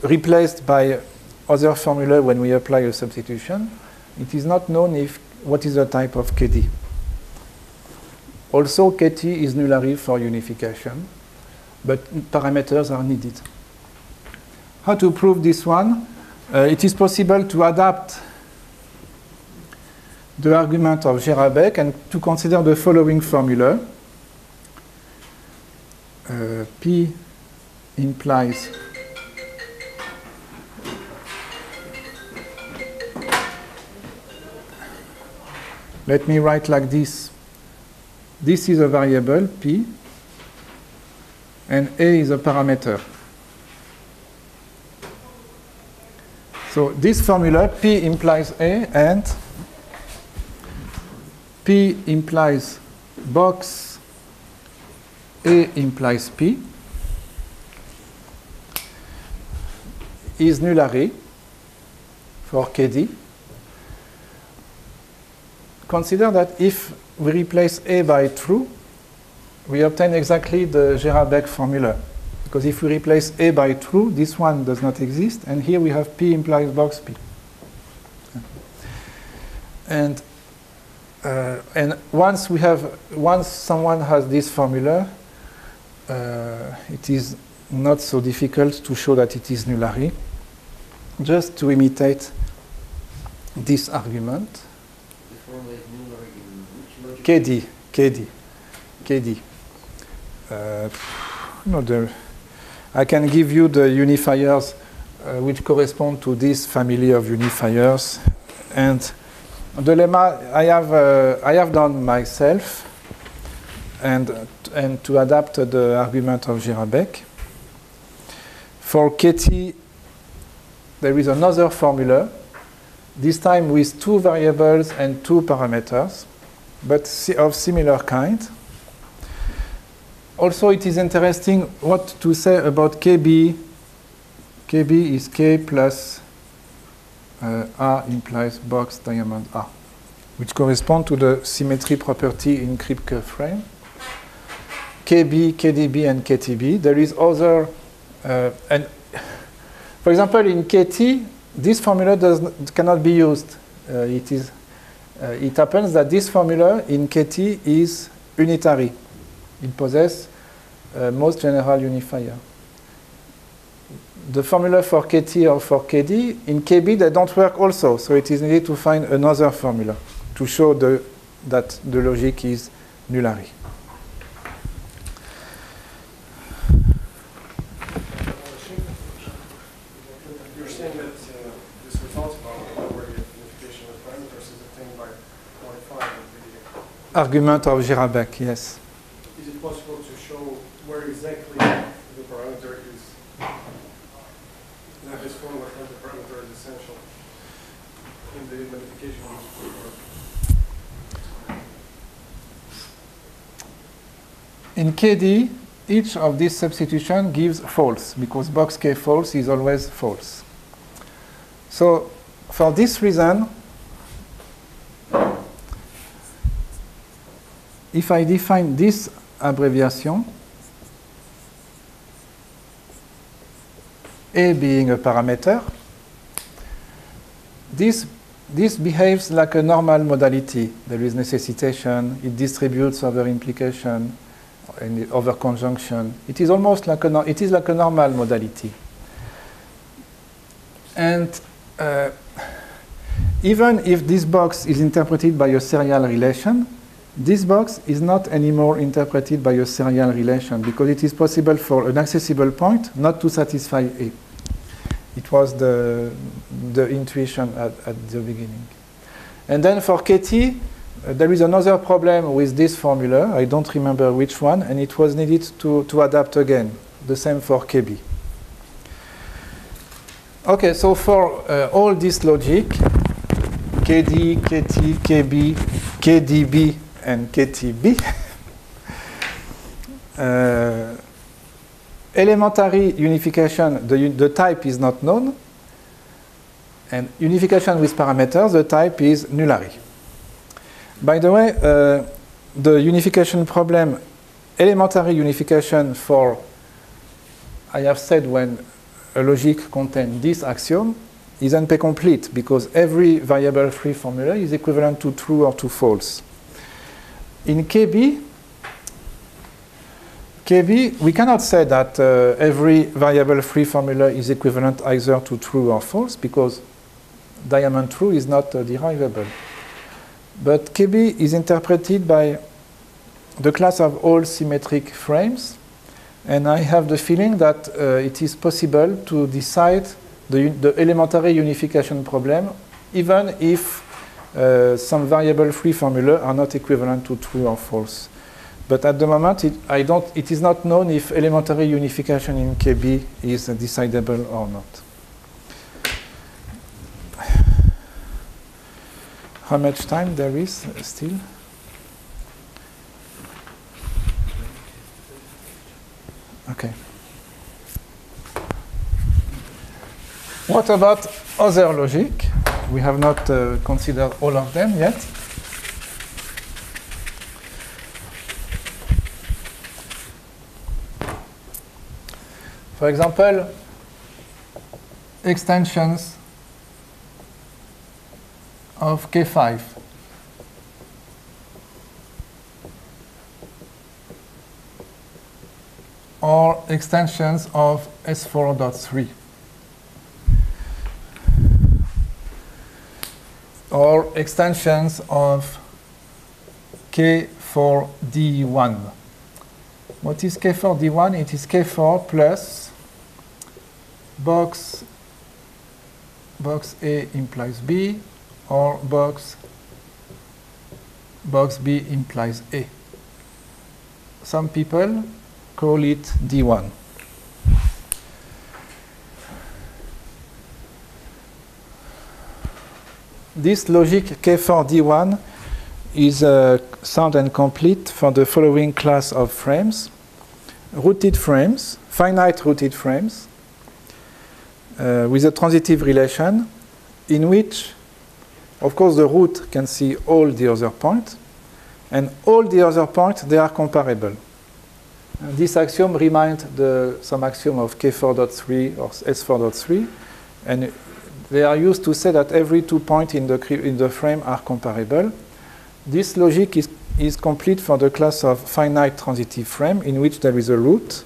replaced by other formula when we apply a substitution, it is not known what is the type of KD. Also, KT is nullary for unification, but parameters are needed. How to prove this one? It is possible to adapt the argument of Gerabek and to consider the following formula. P implies let me write like this. This is a variable, P, and A is a parameter. So this formula, P implies A, and P implies box, A implies P, is nullary for KD. Consider that if we replace A by true, we obtain exactly the Gerabek formula. Because if we replace A by true, this one does not exist, and here we have P implies box P. And once someone has this formula, it is not so difficult to show that it is nullary. Just to imitate this argument. This formula is nullary in which logic? KD. I can give you the unifiers which correspond to this family of unifiers, and the lemma I have done myself, and to adapt the argument of Gerabek. For KT, there is another formula, this time with two variables and two parameters, but of similar kind. Also, it is interesting what to say about KB. KB is K plus A implies box diamond A, which correspond to the symmetry property in Kripke frame. KB, KDB, and KTB. There is other, and for example, in KT, this formula cannot be used. It happens that this formula in KT is unitary. It possesses most general unifier. The formula for KT or for KD, in KB they don't work also, so it is needed to find another formula to show that the logic is nullary. You're saying that this result about where the unification of parameters is obtained by modifying the Argument of Gerabek, yes. Is it possible to show where exactly the parameter is, that this formula for the parameter is essential in the modification of the In KD, each of these substitutions gives false, because box K false is always false. So for this reason, if I define this abbreviation, A being a parameter, this behaves like a normal modality. There is necessitation, it distributes over implication, and over conjunction. It is almost like a normal modality. And even if this box is interpreted by a serial relation, this box is not anymore interpreted by a serial relation, because it is possible for an accessible point not to satisfy A. It was the intuition at the beginning. And then for KT, there is another problem with this formula. I don't remember which one, and it was needed to adapt again. The same for KB. Okay, so for all this logic, KD, KT, KB, KDB, and KTB, elementary unification, the type is not known, and unification with parameters, the type is nullary. By the way, the unification problem, elementary unification for, I have said when a logic contains this axiom, is NP complete, because every variable free formula is equivalent to true or to false. In KB, we cannot say that every variable free formula is equivalent either to true or false, because diamond true is not derivable. But KB is interpreted by the class of all symmetric frames, and I have the feeling that it is possible to decide the elementary unification problem even if some variable free formula are not equivalent to true or false. But at the moment, it is not known if elementary unification in KB is decidable or not. How much time there is still? Okay. What about other logic? We have not considered all of them yet. For example, extensions of K5. Or extensions of S4.3. Or extensions of K4D1. What is K4D1? It is K4 plus box A implies B, or box B implies A. Some people call it D1. This logic K4D1 is sound and complete for the following class of frames. Rooted frames, finite rooted frames, with a transitive relation in which, of course, the root can see all the other points, and all the other points, they are comparable. And this axiom reminds some axiom of K4.3 or S4.3, and they are used to say that every 2 points in the frame are comparable. This logic is complete for the class of finite transitive frame in which there is a root,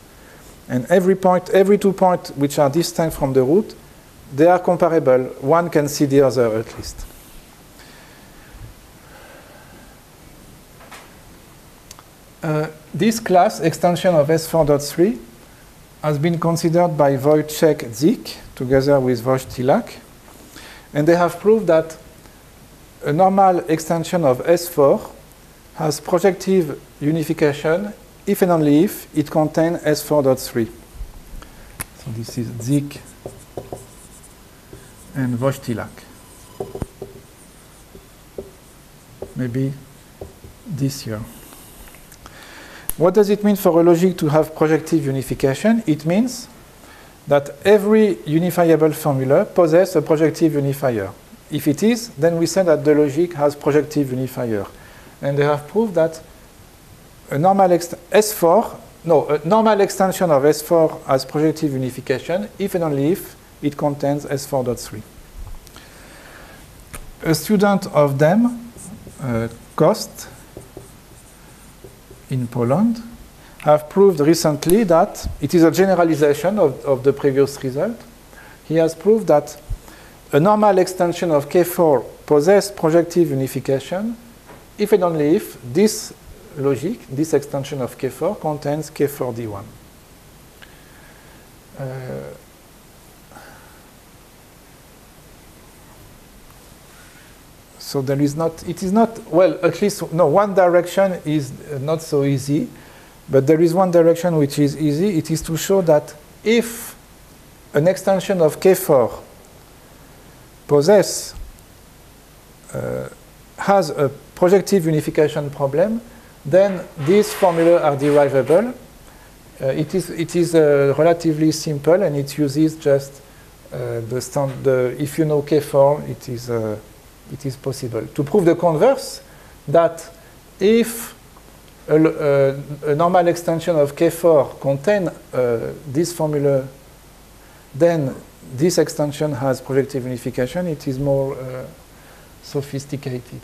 and every 2 points which are distinct from the root, they are comparable. One can see the other at least. This class, extension of S4.3, has been considered by Wojciech-Zik together with Wojtyłak, and they have proved that a normal extension of S4 has projective unification if and only if it contains S4.3. So this is Zik and Wojtyłak. Maybe this year. What does it mean for a logic to have projective unification? It means that every unifiable formula possesses a projective unifier. If it is, then we say that the logic has projective unifier. And they have proved that a normal extension of S4 has projective unification if and only if it contains S4.3. A student of them, Kost, in Poland, have proved recently that it is a generalization of the previous result. He has proved that a normal extension of K4 possesses projective unification if and only if this logic, this extension of K4, contains K4D1. So there is not, it is not, well, at least, no, one direction is not so easy, but there is one direction which is easy. It is to show that if an extension of K4 has a projective unification problem, then these formulas are derivable. It is relatively simple, and it uses just if you know K4, it is possible. To prove the converse, that if a normal extension of K4 contains this formula, then this extension has projective unification. It is more sophisticated.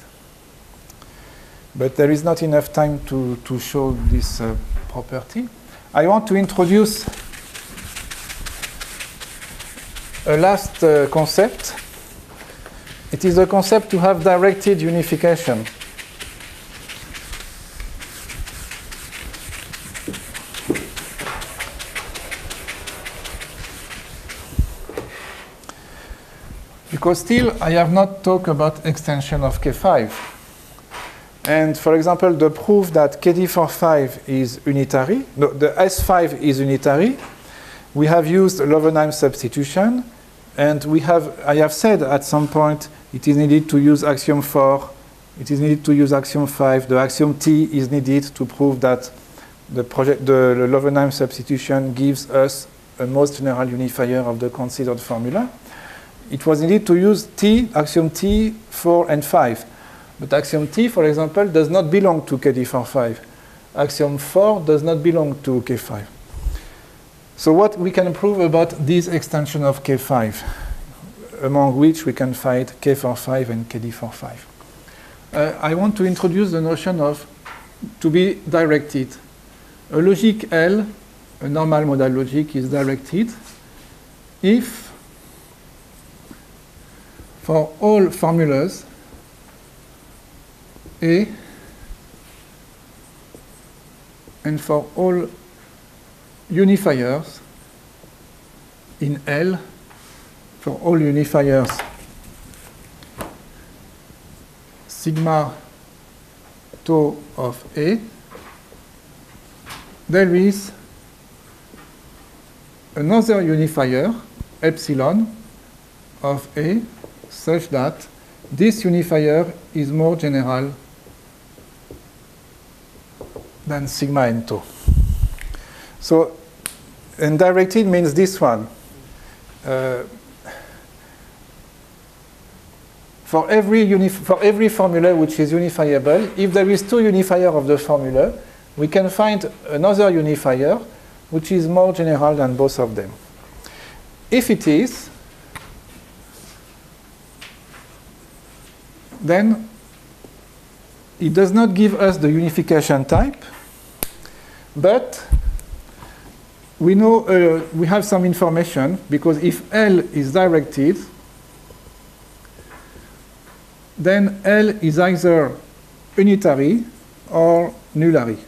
But there is not enough time to show this property. I want to introduce a last concept It is the concept to have directed unification. Because still, I have not talked about extension of K5. And for example, the proof that KD45 is unitary, no, the S5 is unitary, we have used Löwenheim substitution, and I have said at some point it is needed to use axiom 4, it is needed to use axiom 5, the axiom T is needed to prove that the Löwenheim substitution gives us a most general unifier of the considered formula. It was needed to use T, axiom T, 4 and 5. But axiom T, for example, does not belong to KD45. Axiom 4 does not belong to K5. So what we can prove about this extension of K5, among which we can find K45 and KD45? I want to introduce the notion of to be directed. A logic L, a normal modal logic, is directed if for all formulas A and for all unifiers in L, for all unifiers sigma tau of A, there is another unifier epsilon of A such that this unifier is more general than sigma and tau. So, and directed means this one. For every formula which is unifiable, if there is two unifiers of the formula, we can find another unifier which is more general than both of them. If it is, then it does not give us the unification type, but we know we have some information, because if L is directed, then L is either unitary or nullary.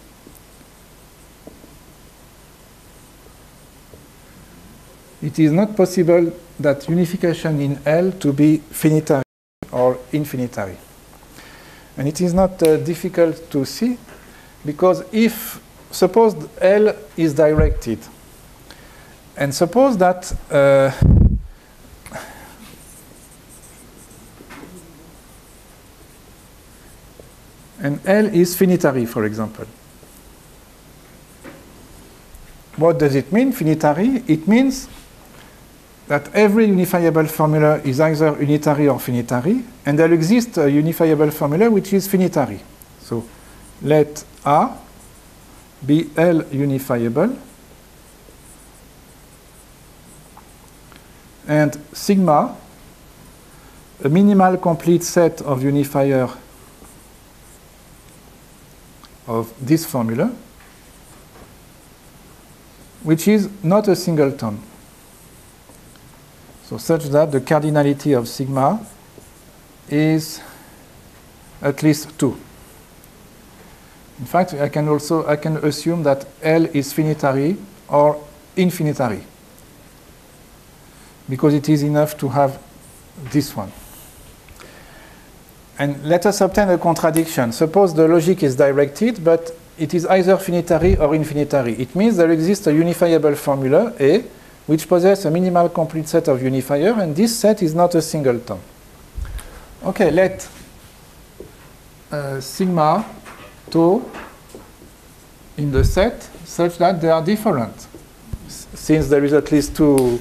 It is not possible that unification in L to be finitary or infinitary. And it is not difficult to see, because if, suppose L is directed, and suppose that and L is finitary, for example. What does it mean, finitary? It means that every unifiable formula is either unitary or finitary, and there exists a unifiable formula which is finitary. So let A be L unifiable, and sigma, a minimal complete set of unifier of this formula, which is not a singleton. So such that the cardinality of sigma is at least 2. In fact, I can assume that L is finitary or infinitary, because it is enough to have this one. And let us obtain a contradiction. Suppose the logic is directed, but it is either finitary or infinitary. It means there exists a unifiable formula, A, which possesses a minimal complete set of unifiers, and this set is not a singleton. Okay, let sigma tau in the set such that they are different. Since there is at least two,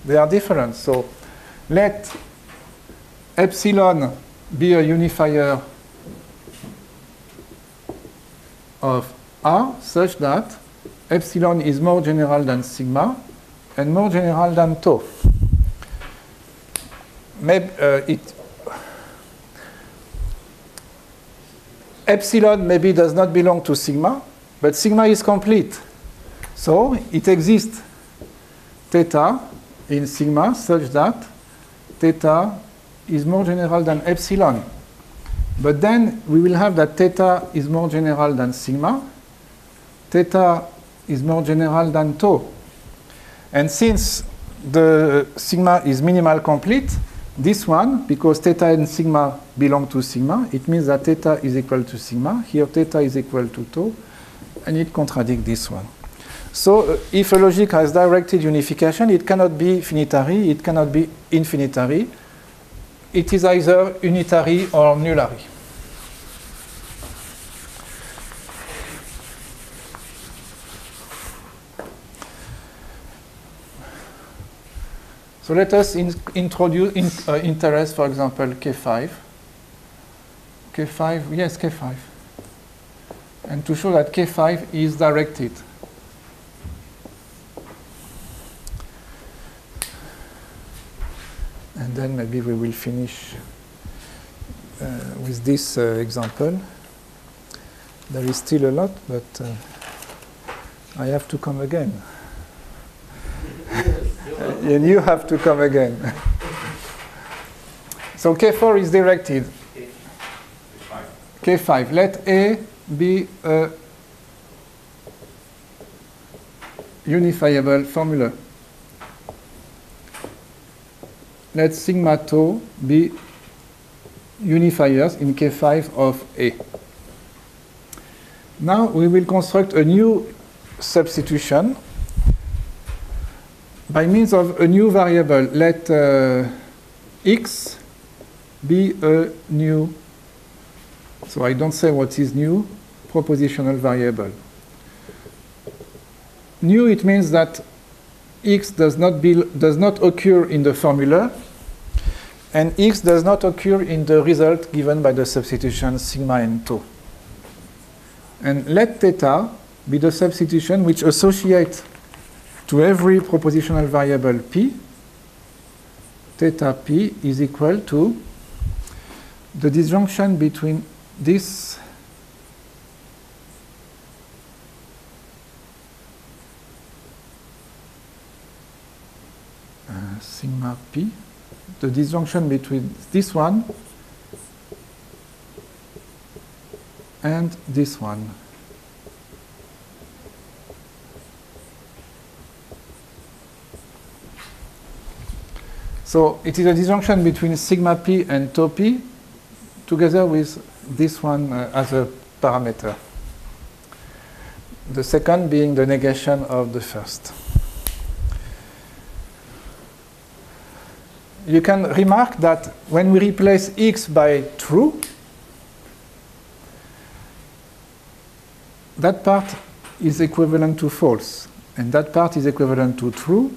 they are different. So let epsilon be a unifier of A such that epsilon is more general than sigma and more general than tau. Maybe, epsilon maybe does not belong to sigma, but sigma is complete. So it exists theta in sigma such that theta is more general than epsilon. But then we will have that theta is more general than sigma. Theta is more general than tau. And since the sigma is minimal complete, this one, because theta and sigma belong to sigma, it means that theta is equal to sigma. Here theta is equal to tau, and it contradicts this one. So if a logic has directed unification, it cannot be finitary, it cannot be infinitary. It is either unitary or nullary. So let us introduce interest, for example, K5. K5, yes, K5. And to show that K5 is directed. And then maybe we will finish with this example. There is still a lot, but I have to come again. And you have to come again. So K4 is directed. K5. Let A be a unifiable formula. Let sigma tau be unifiers in K5 of A. Now we will construct a new substitution by means of a new variable. Let x be a new, so I don't say what is new, propositional variable. New, it means that x does not occur in the formula, and x does not occur in the result given by the substitution sigma and tau. And let theta be the substitution which associates to every propositional variable p, theta p is equal to the disjunction between this sigma p, the disjunction between this one and this one. So it is a disjunction between sigma p and tau p together with this one as a parameter. The second being the negation of the first. You can remark that when we replace x by true, that part is equivalent to false, and that part is equivalent to true,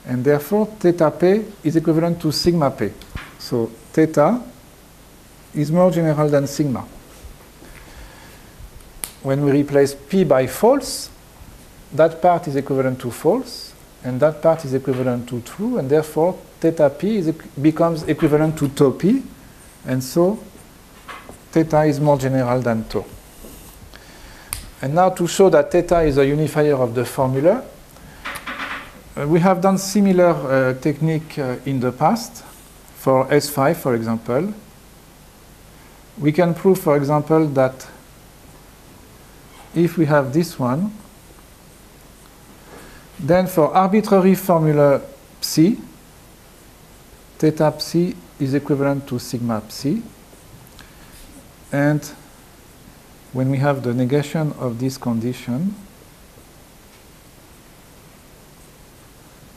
and therefore theta p is equivalent to sigma p. So theta is more general than sigma. When we replace p by false, that part is equivalent to false, and that part is equivalent to true, and therefore theta p becomes equivalent to tau p, and so theta is more general than tau. And now to show that theta is a unifier of the formula, we have done similar technique in the past for S5, for example. We can prove, for example, that if we have this one, then for arbitrary formula psi, theta psi is equivalent to sigma psi. And when we have the negation of this condition,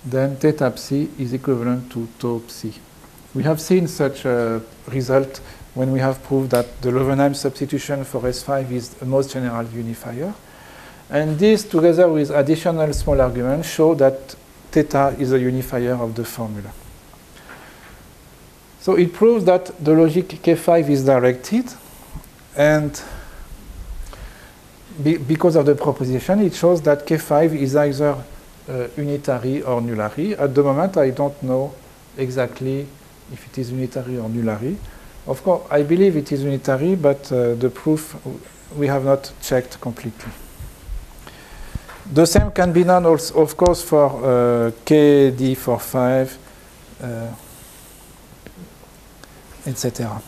then theta psi is equivalent to tau psi. We have seen such a result when we have proved that the Löwenheim substitution for S5 is the most general unifier. And this, together with additional small arguments, show that theta is a unifier of the formula. So it proves that the logic K5 is directed, and because of the proposition, it shows that K5 is either unitary or nullary. At the moment, I don't know exactly if it is unitary or nullary. Of course, I believe it is unitary, but the proof we have not checked completely. The same can be done, also, of course, for KD45 etc.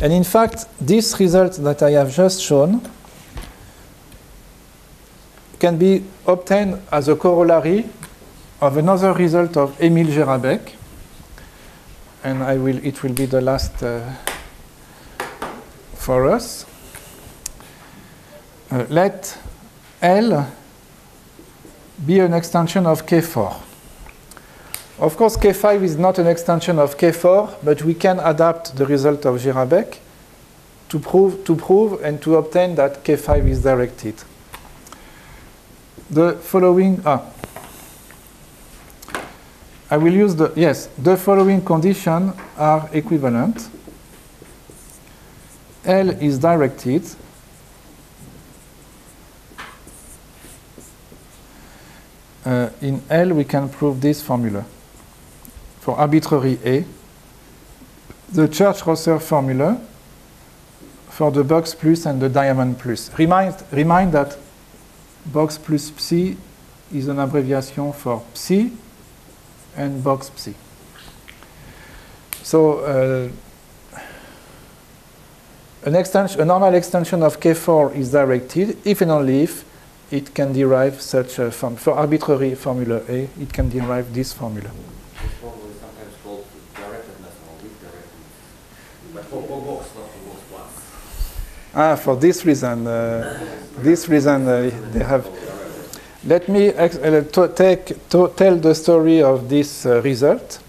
And in fact, this result that I have just shown can be obtained as a corollary of another result of Émile Gérabek, and it will be the last for us. Let L be an extension of K4. Of course, K5 is not an extension of K4, but we can adapt the result of Gérabek to prove and to obtain that K5 is directed. The following, I will use the following conditions are equivalent. L is directed. In L, we can prove this formula. For arbitrary A, the Church-Rosser formula for the box plus and the diamond plus. Remind that box plus psi is an abbreviation for psi and box psi. So a normal extension of K4 is directed if and only if it can derive such a form. For arbitrary formula A, it can derive this formula. This formula is sometimes called directedness or weak directedness. But for box, not for box plus. For this reason, they have. Let me tell the story of this result.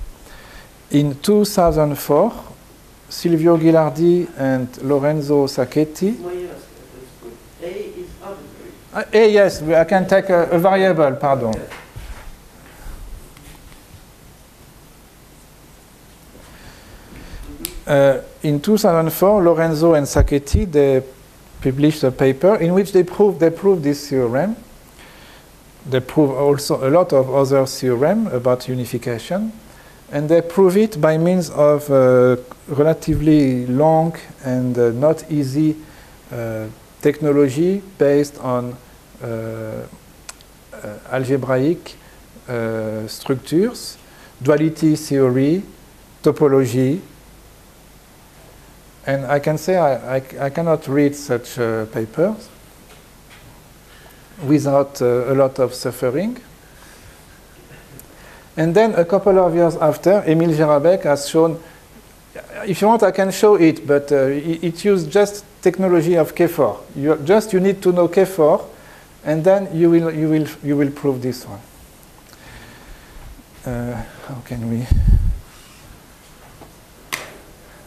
In 2004, Silvio Ghilardi and Lorenzo Sacchetti. No, yes, that's good. A is arbitrary. Yes, I can take a variable, pardon. In 2004, Lorenzo and Sacchetti, they published a paper in which they proved this theorem. They prove also a lot of other theorems about unification, and they prove it by means of relatively long and not easy technology based on algebraic structures, duality theory, topology. And I can say I cannot read such papers without a lot of suffering. And then a couple of years after, Émile Gérabek has shown, if you want I can show it, but it used just technology of K4. You need to know K4, and then you will prove this one. How can we?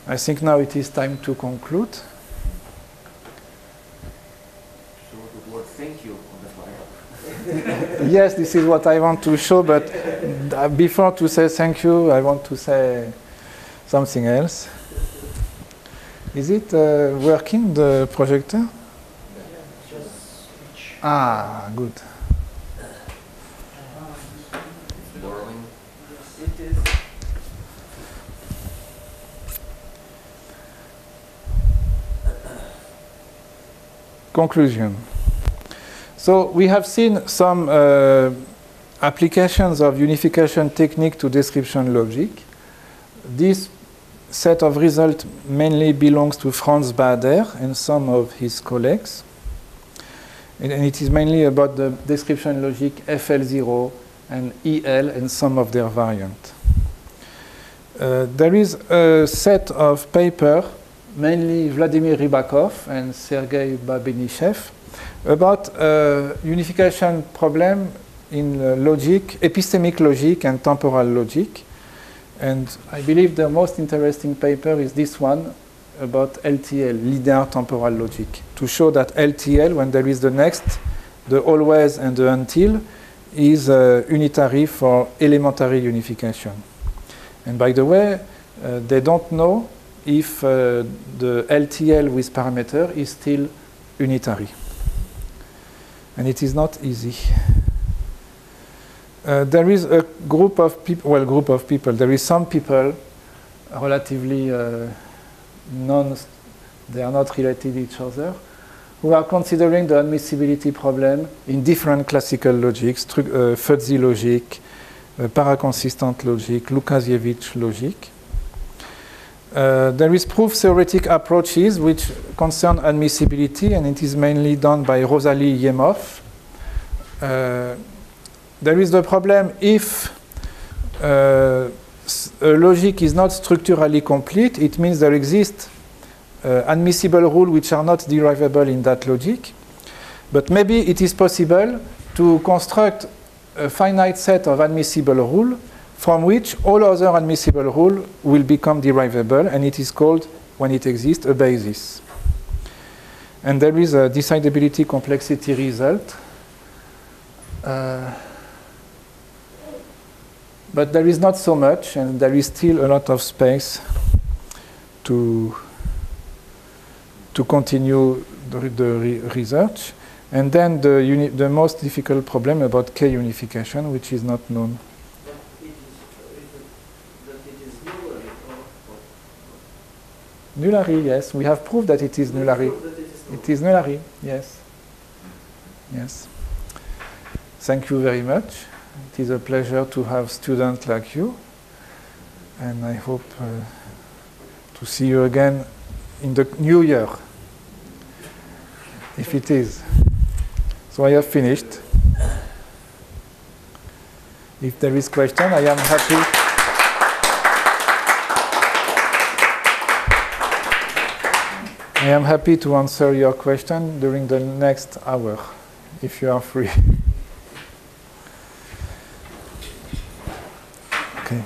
I think now it is time to conclude. So the word thank you on the slide. Yes, this is what I want to show, but before to say thank you, I want to say something else. Is it working, the projector? Ah, good. Borrowing. It is. Conclusion. So we have seen some applications of unification technique to description logic. This set of results mainly belongs to Franz Bader and some of his colleagues. And it is mainly about the description logic FL0 and EL and some of their variants. There is a set of papers, mainly Vladimir Rybakov and Sergei Babinichev, about unification problem in logic, epistemic logic and temporal logic. And I believe the most interesting paper is this one about LTL, linear temporal logic, to show that LTL, when there is the next, the always and the until, is unitary for elementary unification. And by the way, they don't know if the LTL with parameter is still unitary. And it is not easy. There is a group of people, there is some people relatively they are not related to each other, who are considering the admissibility problem in different classical logics, fuzzy logic, paraconsistent logic, Lukasiewicz logic. There is proof-theoretic approaches which concern admissibility, and it is mainly done by Rosalie Yemov. There is the problem if a logic is not structurally complete, it means there exist admissible rules which are not derivable in that logic. But maybe it is possible to construct a finite set of admissible rules from which all other admissible rules will become derivable, and it is called, when it exists, a basis. And there is a decidability complexity result. But there is not so much, and there is still a lot of space to continue the research. And then the most difficult problem about K unification, which is not known. Nullary, yes. We have proved that it is nullary. It is nullary, yes. Yes. Thank you very much. It is a pleasure to have students like you. And I hope to see you again in the new year, if it is. So I have finished. If there is question, I am happy. I am happy to answer your question during the next hour, if you are free. Okay.